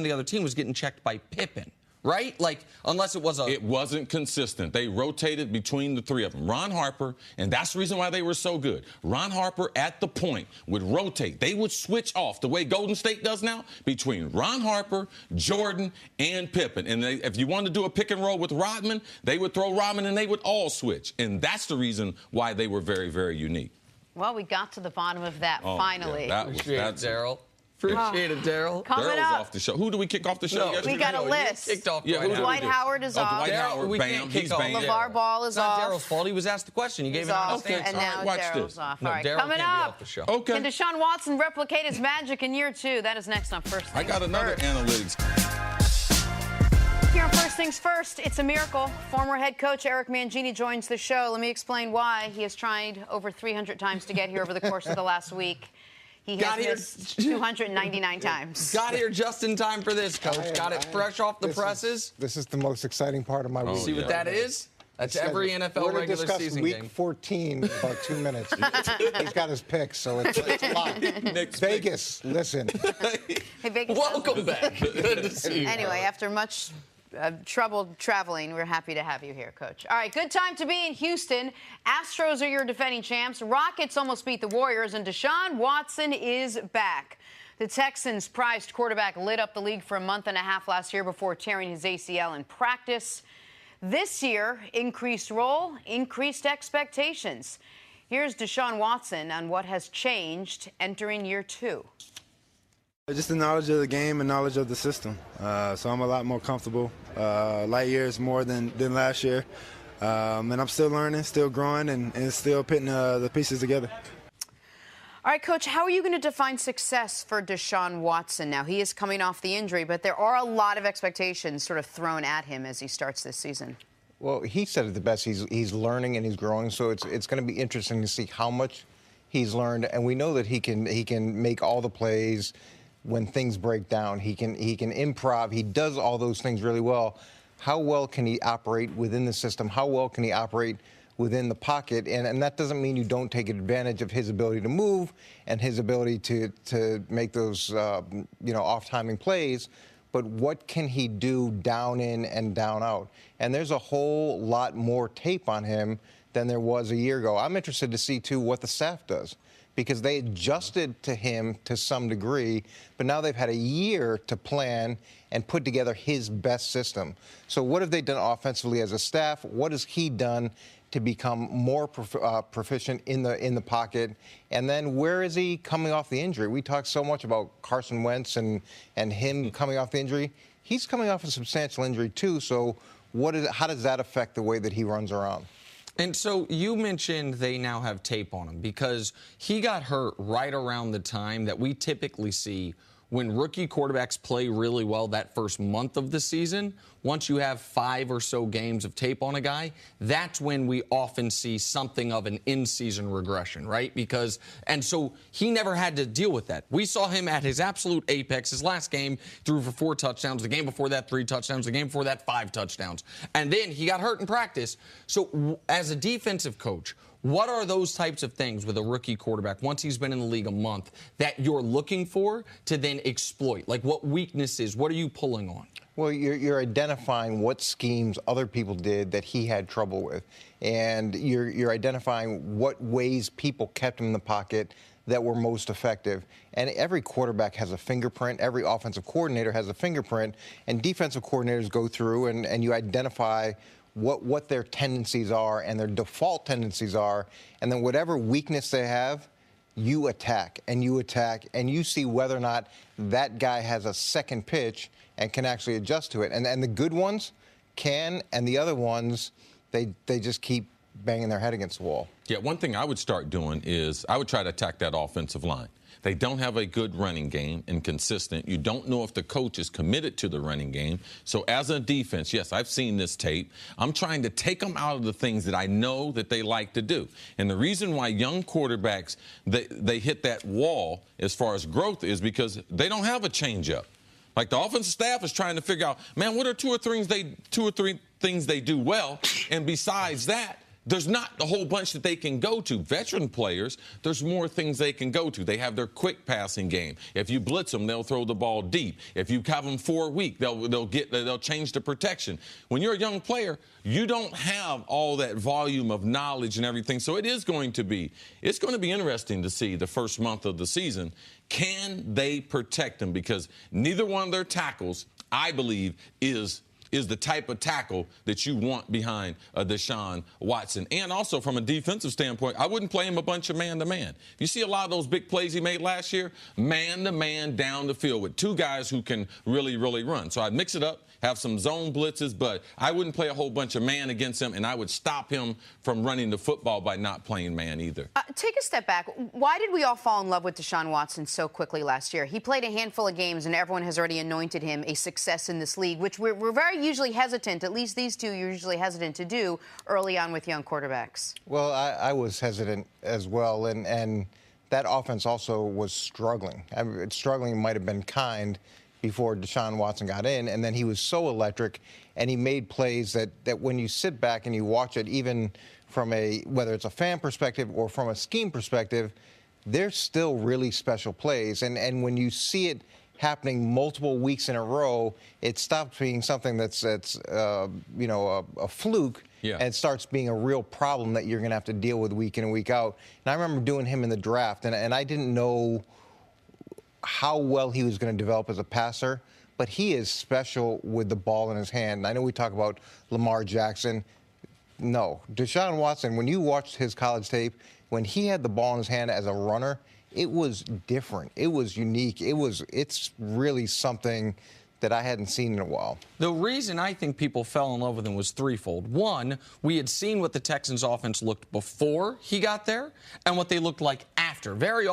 the other team was getting checked by Pippen, right? Like, unless it was a. It wasn't consistent. They rotated between the three of them. Ron Harper, and that's the reason why they were so good. Ron Harper at the point would rotate. They would switch off the way Golden State does now between Ron Harper, Jordan, and Pippen. And if you wanted to do a pick and roll with Rodman, they would throw Rodman and they would all switch. And that's the reason why they were very, very unique. Well, we got to the bottom of that finally. Yeah, Appreciate it, Daryl. Appreciate it, Daryl. Coming Daryl's up, off the show. Who do we kick off the show yesterday? we got a list. Kicked off Yeah, who did we Dwight do? Howard is off. Dwight Howard, we bam, can't kick he's off. banned. LeVar Ball is It's not off. Daryl's fault. He was asked the question. You gave He's an off, honest answer. and now watch Daryl's this. off. No, All right, Daryl coming can't be up. off the show. Okay. Can Deshaun Watson replicate his magic in year 2? That is next on First Things I got another First. analytics. Here on First Things First, it's a miracle. Former head coach Eric Mangini joins the show. Let me explain why. He has tried over 300 times to get here over the course of the last week. He has missed 299 times. Got here just in time for this, Coach. Got it fresh off the presses. This is the most exciting part of my week. See what that is? That's every NFL We're regular discuss season week game. 14 in about 2 minutes. He's got his picks, so it's a lot. Vegas, listen. Hey, Vegas. Welcome back. Good to see you. Anyway, after much trouble traveling, we're happy to have you here, Coach. All right, good time to be in Houston. Astros are your defending champs. Rockets almost beat the Warriors, and Deshaun Watson is back. The Texans' prized quarterback lit up the league for a month and a half last year before tearing his ACL in practice. This year, increased role, increased expectations. Here's Deshaun Watson on what has changed entering year 2. Just the knowledge of the game and knowledge of the system. So I'm a lot more comfortable, light years more than last year. And I'm still learning, still growing, and still putting the pieces together. All right, Coach, how are you going to define success for Deshaun Watson now? He is coming off the injury, but there are a lot of expectations sort of thrown at him as he starts this season. Well, he said it the best. He's learning and he's growing, so it's going to be interesting to see how much he's learned. And we know that he can make all the plays when things break down. He can improv. He does all those things really well. How well can he operate within the system? How well can he operate within the pocket? And that doesn't mean you don't take advantage of his ability to move and his ability to make those off-timing plays. But what can he do down in and down out? And there's a whole lot more tape on him than there was a year ago. I'm interested to see, too, what the staff does, because they adjusted to him to some degree, but now they've had a year to plan and put together his best system. So what have they done offensively as a staff? What has he done to become more proficient in the pocket? And then where is he coming off the injury? We talk so much about Carson Wentz and him coming off the injury. He's coming off a substantial injury, too. So how does that affect the way that he runs around? And so you mentioned they now have tape on him because he got hurt right around the time that we typically see when rookie quarterbacks play really well that first month of the season. Once you have 5 or so games of tape on a guy, that's when we often see something of an in-season regression, right? And so he never had to deal with that. We saw him at his absolute apex. His last game threw for 4 touchdowns. The game before that, 3 touchdowns. The game before that, 5 touchdowns. And then he got hurt in practice. So as a defensive coach, what are those types of things with a rookie quarterback, once he's been in the league a month, that you're looking for to then exploit? Like, what weaknesses, what are you pulling on? Well, you're identifying what schemes other people did that he had trouble with. And you're identifying what ways people kept him in the pocket that were most effective. And every quarterback has a fingerprint. Every offensive coordinator has a fingerprint. And defensive coordinators go through and you identify what their tendencies are and their default tendencies are. And then whatever weakness they have, you attack and you see whether or not that guy has a second pitch and can actually adjust to it. And the good ones can, and the other ones, they just keep banging their head against the wall. Yeah, one thing I would start doing is I would try to attack that offensive line. They don't have a good running game and consistent. You don't know if the coach is committed to the running game. So as a defense, yes, I've seen this tape. I'm trying to take them out of the things that I know that they like to do. And the reason why young quarterbacks, they hit that wall as far as growth is because they don't have a changeup. Like the offensive staff is trying to figure out, man, what are two or three things they do well? And besides that, there's not a whole bunch that they can go to. Veteran players, there's more things they can go to. They have their quick passing game. If you blitz them, they'll throw the ball deep. If you have them 4 weak, they'll change the protection. When you're a young player, you don't have all that volume of knowledge and everything. So it's going to be interesting to see the first month of the season. Can they protect them? Because neither one of their tackles, I believe, is the type of tackle that you want behind Deshaun Watson. And also from a defensive standpoint, I wouldn't play him a bunch of man-to-man. You see a lot of those big plays he made last year, man-to-man down the field with two guys who can really, really run. So I'd mix it up, have some zone blitzes, but I wouldn't play a whole bunch of man against him, and I would stop him from running the football by not playing man either. Take a step back. Why did we all fall in love with Deshaun Watson so quickly last year? He played a handful of games, and everyone has already anointed him a success in this league, which we're very usually hesitant, at least these two, you're usually hesitant to do early on with young quarterbacks. Well, I was hesitant as well, and that offense also was struggling. I mean, struggling might have been kind before Deshaun Watson got in, and then he was so electric, and he made plays that when you sit back and you watch it, even from whether it's a fan perspective or from a scheme perspective, they're still really special plays. And when you see it happening multiple weeks in a row, it stops being something that's a fluke. Yeah. And starts being a real problem that you're going to have to deal with week in and week out. And I remember doing him in the draft, and I didn't know how well he was going to develop as a passer, but he is special with the ball in his hand. And I know we talk about Lamar Jackson. No, Deshaun Watson, when you watched his college tape, when he had the ball in his hand as a runner, it was different. It was unique. It's really something that I hadn't seen in a while. The reason I think people fell in love with him was threefold. One, we had seen what the Texans' offense looked before he got there and what they looked like after. Very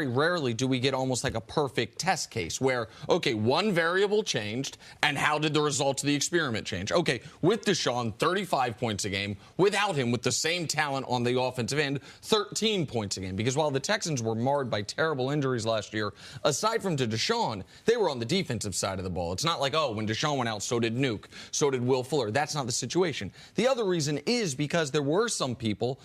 rarely do we get almost like a perfect test case where, okay, one variable changed, and how did the results of the experiment change? Okay, with Deshaun, 35 points a game. Without him, with the same talent on the offensive end, 13 points a game. Because while the Texans were marred by terrible injuries last year, aside from to Deshaun, they were on the defensive side of the ball. It's not like, oh, when Deshaun went out, so did Nuke, so did Will Fuller. That's not the situation. The other reason is because there were some people,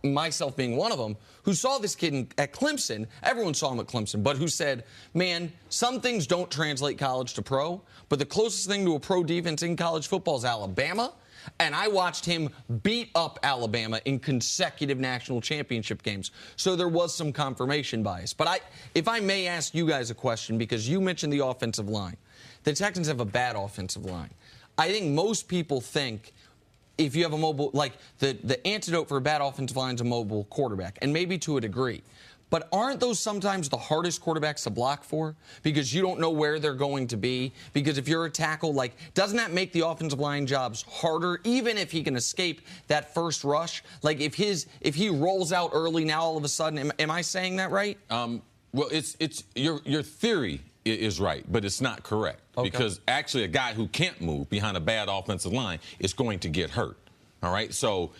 myself being one of them, who saw this kid at Clemson. Everyone saw him at Clemson, but who said, man, some things don't translate college to pro, but the closest thing to a pro defense in college football is Alabama. And I watched him beat up Alabama in consecutive national championship games. So there was some confirmation bias. But if I may ask you guys a question, because you mentioned the offensive line. The Texans have a bad offensive line. I think most people think if you have a mobile, like the antidote for a bad offensive line is a mobile quarterback, and maybe to a degree. But aren't those sometimes the hardest quarterbacks to block for? Because you don't know where they're going to be. Because if you're a tackle, doesn't that make the offensive line jobs harder, even if he can escape that first rush? Like if he rolls out early now, all of a sudden, am I saying that right? Well, it's your theory is right, but it's not correct. Okay. Because actually a guy who can't move behind a bad offensive line is going to get hurt. All right? So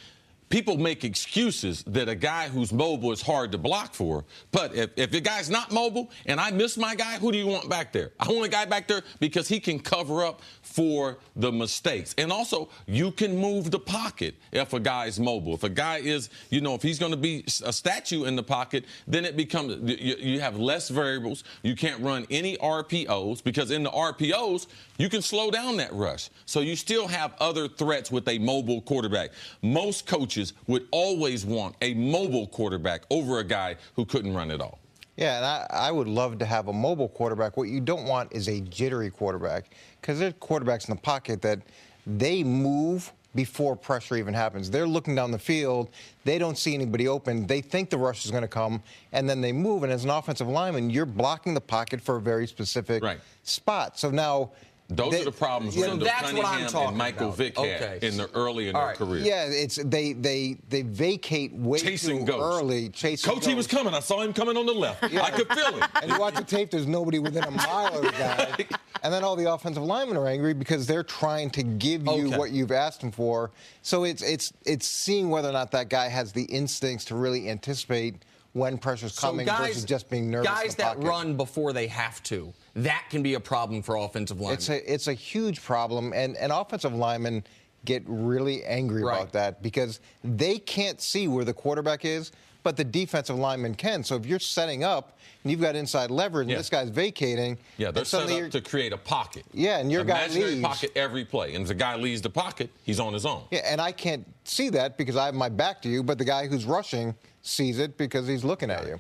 people make excuses that a guy who's mobile is hard to block for. But if the guy's not mobile and I miss my guy, who do you want back there? I want a guy back there because he can cover up for the mistakes. And also, you can move the pocket if a guy's mobile. If a guy is, if he's going to be a statue in the pocket, then it becomes, you have less variables. You can't run any RPOs because in the RPOs, you can slow down that rush. So you still have other threats with a mobile quarterback. Most coaches would always want a mobile quarterback over a guy who couldn't run at all. Yeah, and I would love to have a mobile quarterback. What you don't want is a jittery quarterback, because there's quarterbacks in the pocket that they move before pressure even happens. They're looking down the field. They don't see anybody open. They think the rush is going to come, and then they move. And as an offensive lineman, you're blocking the pocket for a very specific spot. So now Those are the problems so Wendell that's what I'm Cunningham talking and Michael about. Vick had in the early in their career. Yeah, it's they vacate way Chasing too ghosts. early. Coach, he was coming. I saw him coming on the left. I could feel him. And you watch the tape, there's nobody within a mile of the guy. And then all the offensive linemen are angry because they're trying to give you what you've asked them for. So it's seeing whether or not that guy has the instincts to really anticipate when pressure's coming versus just being nervous. Guys that run before they have to, that can be a problem for offensive linemen. It's a huge problem, and offensive linemen get really angry about that because they can't see where the quarterback is, but the defensive lineman can. So if you're setting up and you've got inside leverage and this guy's vacating, they're set up to create a pocket. Yeah, and your guy leaves. Pocket every play, and if the guy leaves the pocket, he's on his own. Yeah, and I can't see that because I have my back to you, but the guy who's rushing sees it because he's looking at you.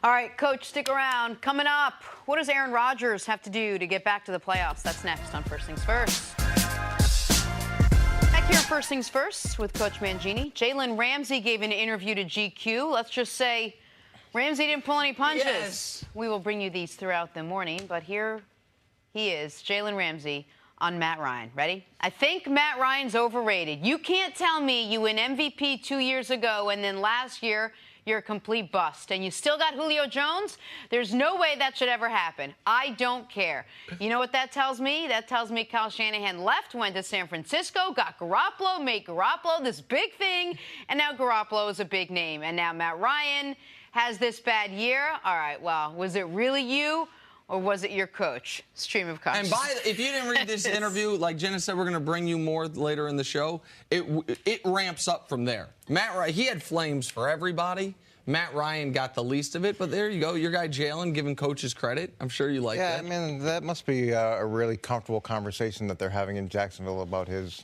All right, Coach, stick around. Coming up, what does Aaron Rodgers have to do to get back to the playoffs? That's next on First Things First. Back here on First Things First with Coach Mangini. Jalen Ramsey gave an interview to GQ. Let's just say Ramsey didn't pull any punches. Yes. We will bring you these throughout the morning, but here he is, Jalen Ramsey, on Matt Ryan. Ready? I think Matt Ryan's overrated. You can't tell me you win MVP 2 years ago and then last year you're a complete bust and you still got Julio Jones? There's no way that should ever happen. I don't care. You know what that tells me? That tells me Kyle Shanahan left, went to San Francisco, got Garoppolo, made Garoppolo this big thing, and now Garoppolo is a big name. And now Matt Ryan has this bad year. All right, well, was it really you? Or was it your coach? Stream of consciousness. And if you didn't read this interview, like Jenna said, we're going to bring you more later in the show. It ramps up from there. Matt Ryan, he had flames for everybody. Matt Ryan got the least of it, but there you go. Your guy Jalen giving coaches credit. I'm sure you like that. Yeah, I mean, that must be a really comfortable conversation that they're having in Jacksonville about his,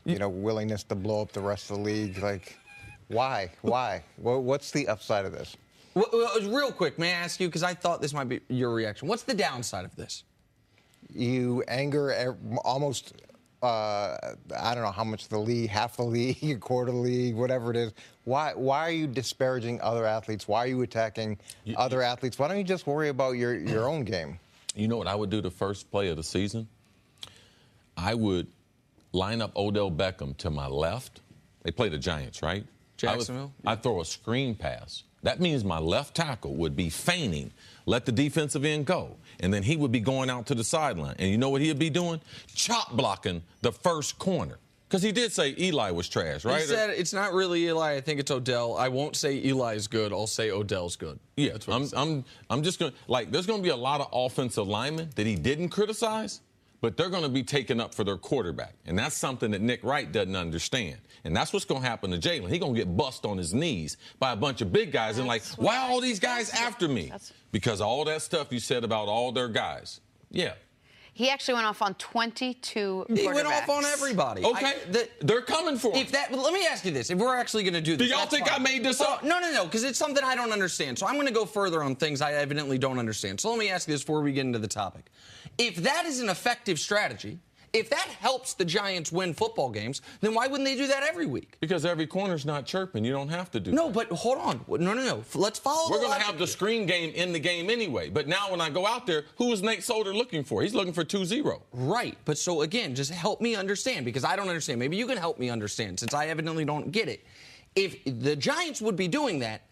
willingness to blow up the rest of the league. Like, why? Why? What's the upside of this? Well, real quick, may I ask you, because I thought this might be your reaction. What's the downside of this? You anger almost, I don't know how much the league, half the league, a quarter of the league, whatever it is. Why are you disparaging other athletes? Why are you attacking other athletes? Why don't you just worry about your own game? You know what I would do the first play of the season? I would line up Odell Beckham to my left. They play the Giants, right? Jacksonville? I'd throw a screen pass. That means my left tackle would be feigning, let the defensive end go, and then he would be going out to the sideline. And you know what he'd be doing? Chop blocking the first corner. Because he did say Eli was trash, right? He said it's not really Eli. I think it's Odell. I won't say Eli's good. I'll say Odell's good. Yeah, I'm just going to, there's going to be a lot of offensive linemen that he didn't criticize, but they're going to be taken up for their quarterback. And that's something that Nick Wright doesn't understand. And that's what's going to happen to Jalen. He's going to get bust on his knees by a bunch of big guys and why are all these guys after me? Because of all that stuff you said about all their guys. Yeah. He actually went off on 22 quarterbacks. He went off on everybody. Okay. They're coming for him. Let me ask you this. If we're actually going to do this. Do y'all think I made this up? No, because it's something I don't understand. So I'm going to go further on things I evidently don't understand. So let me ask you this before we get into the topic. If that is an effective strategy, if that helps the Giants win football games, then why wouldn't they do that every week? Because every corner's not chirping. You don't have to do that. No, but hold on. No. Let's follow We're going to have the screen game in the game anyway. But now when I go out there, who is Nate Solder looking for? He's looking for 2-0. Right. But so, again, just help me understand because I don't understand. Maybe you can help me understand since I evidently don't get it. If the Giants would be doing that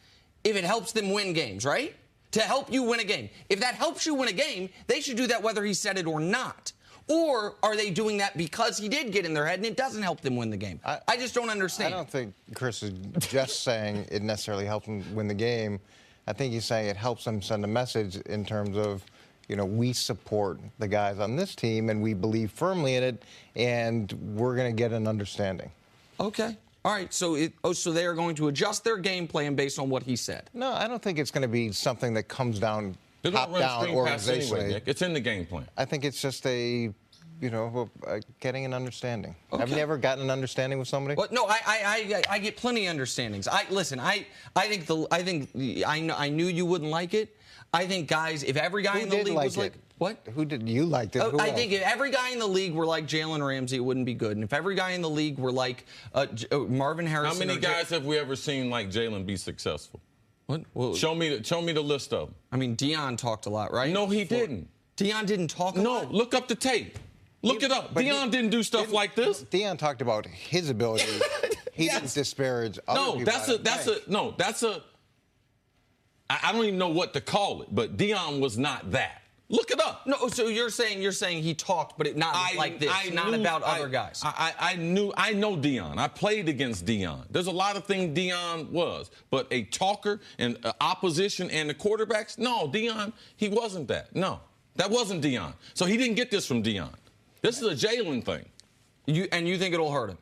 if it helps them win games, right? To help you win a game. If that helps you win a game, they should do that whether he said it or not. Or are they doing that because he did get in their head and it doesn't help them win the game? I just don't understand. I don't think Chris is just saying it necessarily helps them win the game. I think he's saying it helps them send a message in terms of, we support the guys on this team and we believe firmly in it and we're going to get an understanding. Okay. All right. So they are going to adjust their game plan based on what he said. No, I don't think it's going to be something that comes down They're going to run screen pass anyway, Nick. It's in the game plan. I think it's just getting an understanding. Okay. Have you ever gotten an understanding with somebody? Well, no, I get plenty of understandings. I knew you wouldn't like it. I think guys, if every guy in the league was like, what? Who did you like it? I think if every guy in the league were like Jalen Ramsey, it wouldn't be good. And if every guy in the league were like Marvin Harrison, how many guys have we ever seen like Jalen be successful? What? Well, show me the list of them. I mean, Deion talked a lot, right? No, he didn't. Deion didn't talk a lot? No, look up the tape. Look it up. Deion didn't do stuff like this. Deion talked about his ability. He didn't disparage other people. I don't even know what to call it, but Deion was not that. Look it up. No, so you're saying he talked, but not like this, not about other guys. I know Deion. I played against Deion. There's a lot of things Deion was, but a talker and opposition and the quarterbacks, no, Deion, he wasn't that. No, that wasn't Deion. So he didn't get this from Deion. This is a Jalen thing. You think it'll hurt him?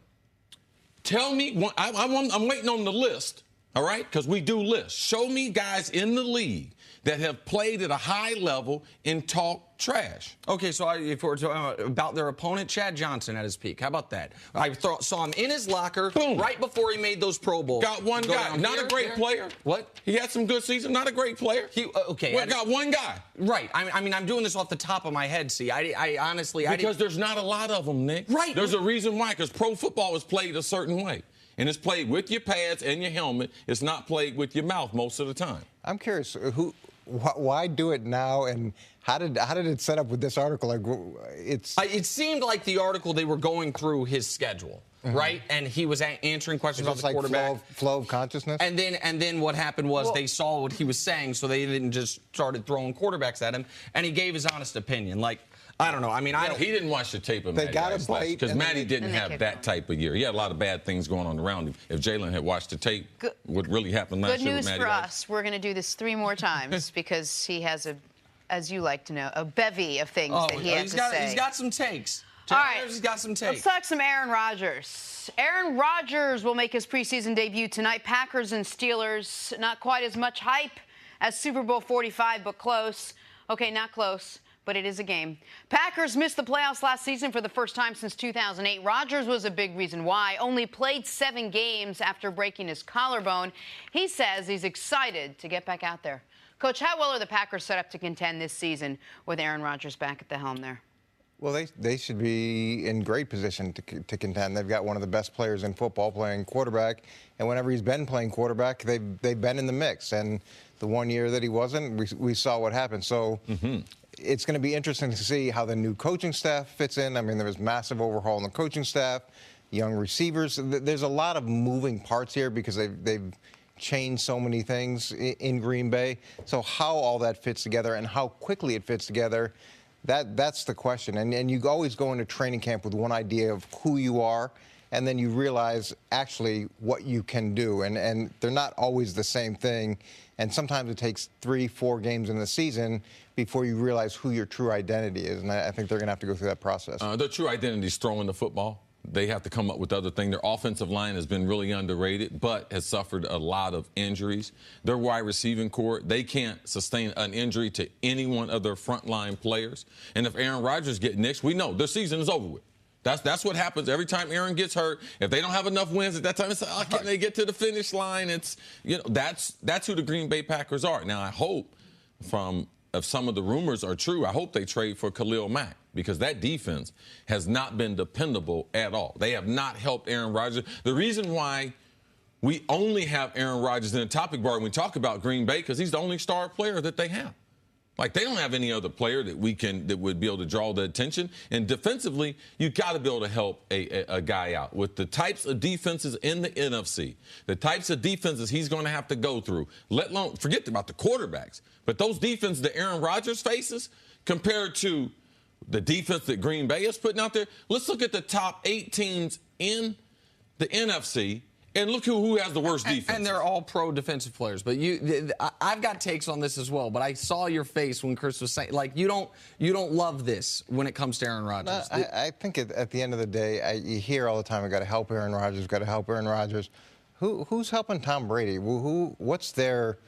Tell me, I'm waiting on the list, all right, because we do lists. Show me guys in the league that have played at a high level and talk trash. Okay, so if we're talking about their opponent, Chad Johnson at his peak, how about that? I saw him in his locker right before he made those Pro Bowls. Got one guy, not a great player. What? He had some good seasons, not a great player. Got one guy. Right. I mean, I'm doing this off the top of my head. See, I honestly, because there's not a lot of them, Nick. Right. There's a reason why. Because pro football is played a certain way. And it's played with your pads and your helmet. It's not played with your mouth most of the time. I'm curious, why do it now, and how did it set up with this article? Like, it seemed like the article they were going through his schedule, right? And he was answering questions about the quarterback. Flow of consciousness. And then what happened was they saw what he was saying, so they didn't just started throwing quarterbacks at him, and he gave his honest opinion. Like, I don't know. I mean, he didn't watch the tape of Matty. They got a bite because Matty didn't have that type of year. He had a lot of bad things going on around him. If Jalen had watched the tape, what really happened last year with Matty? Good news for us. We're going to do this 3 more times because he has as you like to know, a bevy of things that he has to say. He's got some takes. All right. He's got some takes. Let's talk some Aaron Rodgers. Aaron Rodgers will make his preseason debut tonight. Packers and Steelers, not quite as much hype as Super Bowl 45, but close. Okay, not close, but it is a game. Packers missed the playoffs last season for the first time since 2008. Rodgers was a big reason why. Only played 7 games after breaking his collarbone. He says he's excited to get back out there. Coach, how well are the Packers set up to contend this season with Aaron Rodgers back at the helm there? Well, they should be in great position to contend. They've got one of the best players in football playing quarterback, and whenever he's been playing quarterback, they've been in the mix. And the one year that he wasn't, we saw what happened. So it's going to be interesting to see how the new coaching staff fits in. I mean, there was massive overhaul in the coaching staff, young receivers. There's a lot of moving parts here because they've changed so many things in Green Bay. So how all that fits together and how quickly it fits together, that's the question. And you always go into training camp with one idea of who you are, and then you realize actually what you can do. And they're not always the same thing. And sometimes it takes 3-4 games in the season before you realize who your true identity is. And I think they're going to have to go through that process. Their true identity is throwing the football. They have to come up with other things. Their offensive line has been really underrated, but has suffered a lot of injuries. Their wide receiving core, they can't sustain an injury to any one of their frontline players. And if Aaron Rodgers gets nicks, we know their season is over with. That's what happens every time Aaron gets hurt. If they don't have enough wins at that time, it's like, can they get to the finish line? It's that's who the Green Bay Packers are. Now I hope if some of the rumors are true, I hope they trade for Khalil Mack because that defense has not been dependable at all. They have not helped Aaron Rodgers. The reason why we only have Aaron Rodgers in the topic bar when we talk about Green Bay because he's the only star player that they have. Like, they don't have any other player that would be able to draw the attention. And defensively, you got to be able to help a guy out. With the types of defenses in the NFC, the types of defenses he's going to have to go through, let alone forget about the quarterbacks. But those defenses that Aaron Rodgers faces compared to the defense that Green Bay is putting out there, let's look at the top 8 teams in the NFC. And look who has the worst defense. And they're all pro defensive players. But I've got takes on this as well. But I saw your face when Chris was saying, like, you don't love this when it comes to Aaron Rodgers. No, I think at the end of the day, you hear all the time, we got to help Aaron Rodgers, got to help Aaron Rodgers. Who's helping Tom Brady? What's their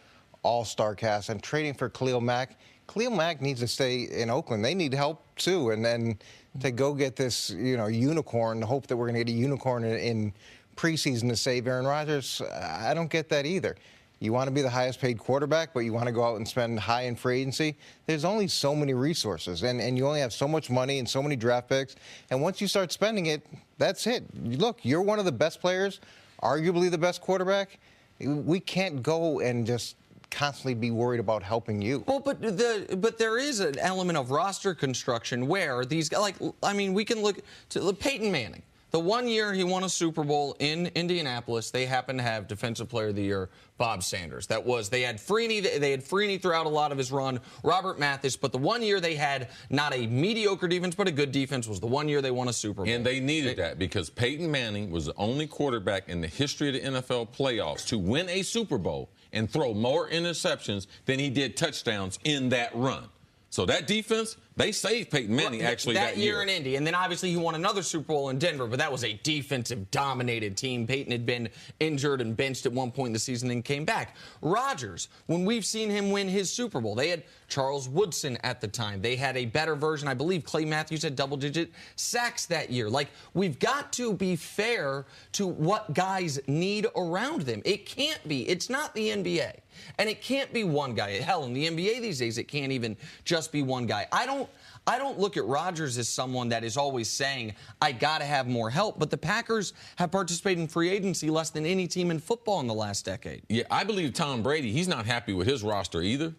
all-star cast? And trading for Khalil Mack. Khalil Mack needs to stay in Oakland. They need help too. And then to go get this, unicorn, hope that we're going to get a unicorn in preseason to save Aaron Rodgers, I don't get that either. You want to be the highest paid quarterback, but you want to go out and spend high in free agency. There's only so many resources, and you only have so much money and so many draft picks. And once you start spending it, that's it. Look, you're one of the best players, arguably the best quarterback. We can't go and just constantly be worried about helping you. Well, but there is an element of roster construction where these guys, we can look to Peyton Manning. The 1 year he won a Super Bowl in Indianapolis, they happened to have Defensive Player of the Year Bob Sanders. They had Freeney throughout a lot of his run, Robert Mathis, but the 1 year they had not a mediocre defense, but a good defense was the 1 year they won a Super Bowl. And they needed that because Peyton Manning was the only quarterback in the history of the NFL playoffs to win a Super Bowl and throw more interceptions than he did touchdowns in that run. So that defense, they saved Peyton Manning actually that year in Indy. And then obviously he won another Super Bowl in Denver, but that was a defensive-dominated team. Peyton had been injured and benched at one point in the season and came back. Rodgers, when we've seen him win his Super Bowl, they had Charles Woodson at the time. They had a better version. I believe Clay Matthews had double-digit sacks that year. We've got to be fair to what guys need around them. It can't be. It's not the NBA. And it can't be one guy. Hell, in the NBA these days, it can't even just be one guy. I don't look at Rodgers as someone that is always saying, I got to have more help. But the Packers have participated in free agency less than any team in football in the last decade. Yeah, I believe Tom Brady, he's not happy with his roster either.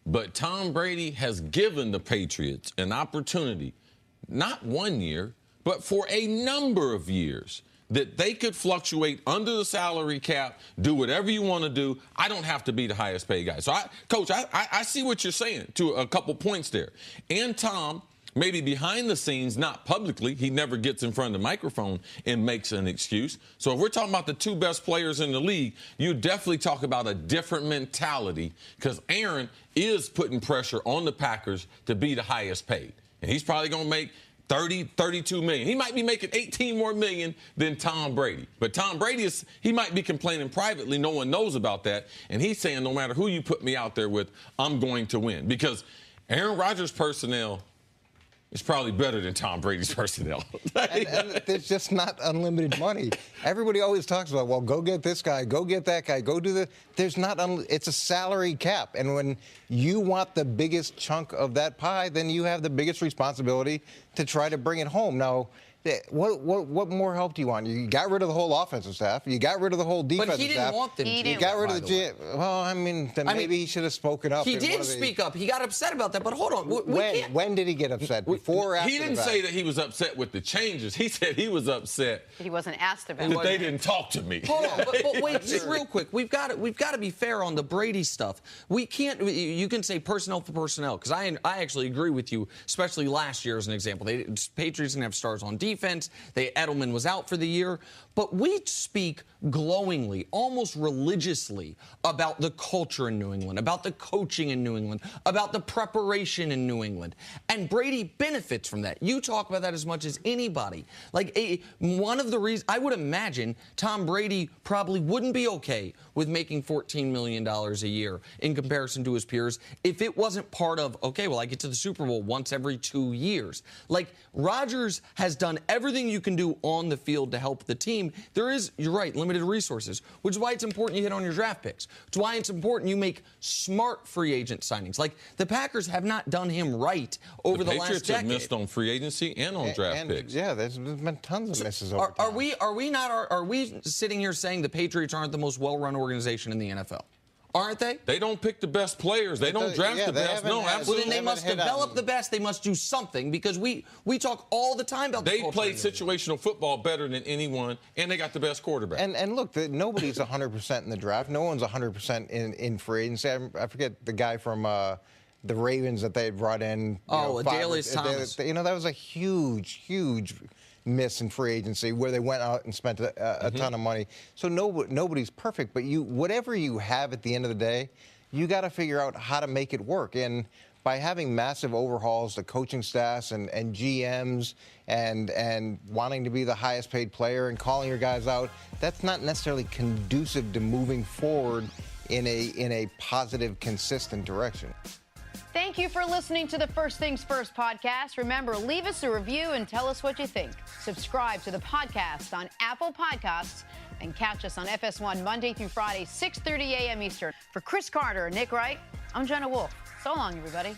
But Tom Brady has given the Patriots an opportunity, not 1 year, but for a number of years, that they could fluctuate under the salary cap, do whatever you want to do. I don't have to be the highest paid guy. So, Coach, I see what you're saying to a couple points there. And Tom, maybe behind the scenes, not publicly, he never gets in front of the microphone and makes an excuse. So if we're talking about the two best players in the league, you definitely talk about a different mentality because Aaron is putting pressure on the Packers to be the highest paid. And he's probably going to make 30, 32 million. He might be making 18 more million than Tom Brady. But Tom Brady, he might be complaining privately. No one knows about that. And he's saying, no matter who you put me out there with, I'm going to win. Because Aaron Rodgers' personnel is probably better than Tom Brady's personnel. and there's just not unlimited money. Everybody always talks about, well, go get this guy, go get that guy, go do the. There's not. It's a salary cap, and when you want the biggest chunk of that pie, then you have the biggest responsibility to try to bring it home. Now, what more help do you want? You got rid of the whole offensive staff. You got rid of the whole defensive staff. But he didn't want them to. You got rid of the GM. Well, maybe he should have spoken up. He did speak up. He got upset about that. But hold on. When did he get upset? Before or after? He didn't say that he was upset with the changes. He said he was upset. He wasn't asked about that they didn't talk to me. Hold on. But wait, just real quick. We've got to be fair on the Brady stuff. We can't. You can say personnel for personnel because I actually agree with you, especially last year as an example. Patriots didn't have stars on defense. Edelman was out for the year. But we speak glowingly, almost religiously, about the culture in New England, about the coaching in New England, about the preparation in New England. And Brady benefits from that. You talk about that as much as anybody. One of the reasons, I would imagine Tom Brady probably wouldn't be okay with making $14 million a year in comparison to his peers if it wasn't part of, okay, well, I get to the Super Bowl once every 2 years. Rodgers has done everything you can do on the field to help the team. There is, you're right, limited resources, which is why it's important you hit on your draft picks. It's why it's important you make smart free agent signings. The Packers have not done him right over the last decade. The Patriots have missed on free agency and on draft picks. Yeah, there's been tons of misses over time. Are we sitting here saying the Patriots aren't the most well-run organization in the NFL? Aren't they? They don't pick the best players. They don't draft the best. No, absolutely. Well, then they must develop the best. They must do something because we talk all the time about they play situational football better than anyone, and they got the best quarterback. And look, nobody's 100% in the draft. No one's 100% in free agency. I forget the guy from the Ravens that they brought in. Adalius Thomas. That was a huge miss in free agency where they went out and spent a ton of money. So nobody's perfect, but whatever you have at the end of the day, you got to figure out how to make it work. And by having massive overhauls to coaching staffs and GMs and wanting to be the highest paid player and calling your guys out, that's not necessarily conducive to moving forward in a positive, consistent direction. Thank you for listening to the First Things First podcast. Remember, leave us a review and tell us what you think. Subscribe to the podcast on Apple Podcasts and catch us on FS1 Monday through Friday, 6:30 a.m. Eastern. For Chris Carter and Nick Wright, I'm Jenna Wolf. So long, everybody.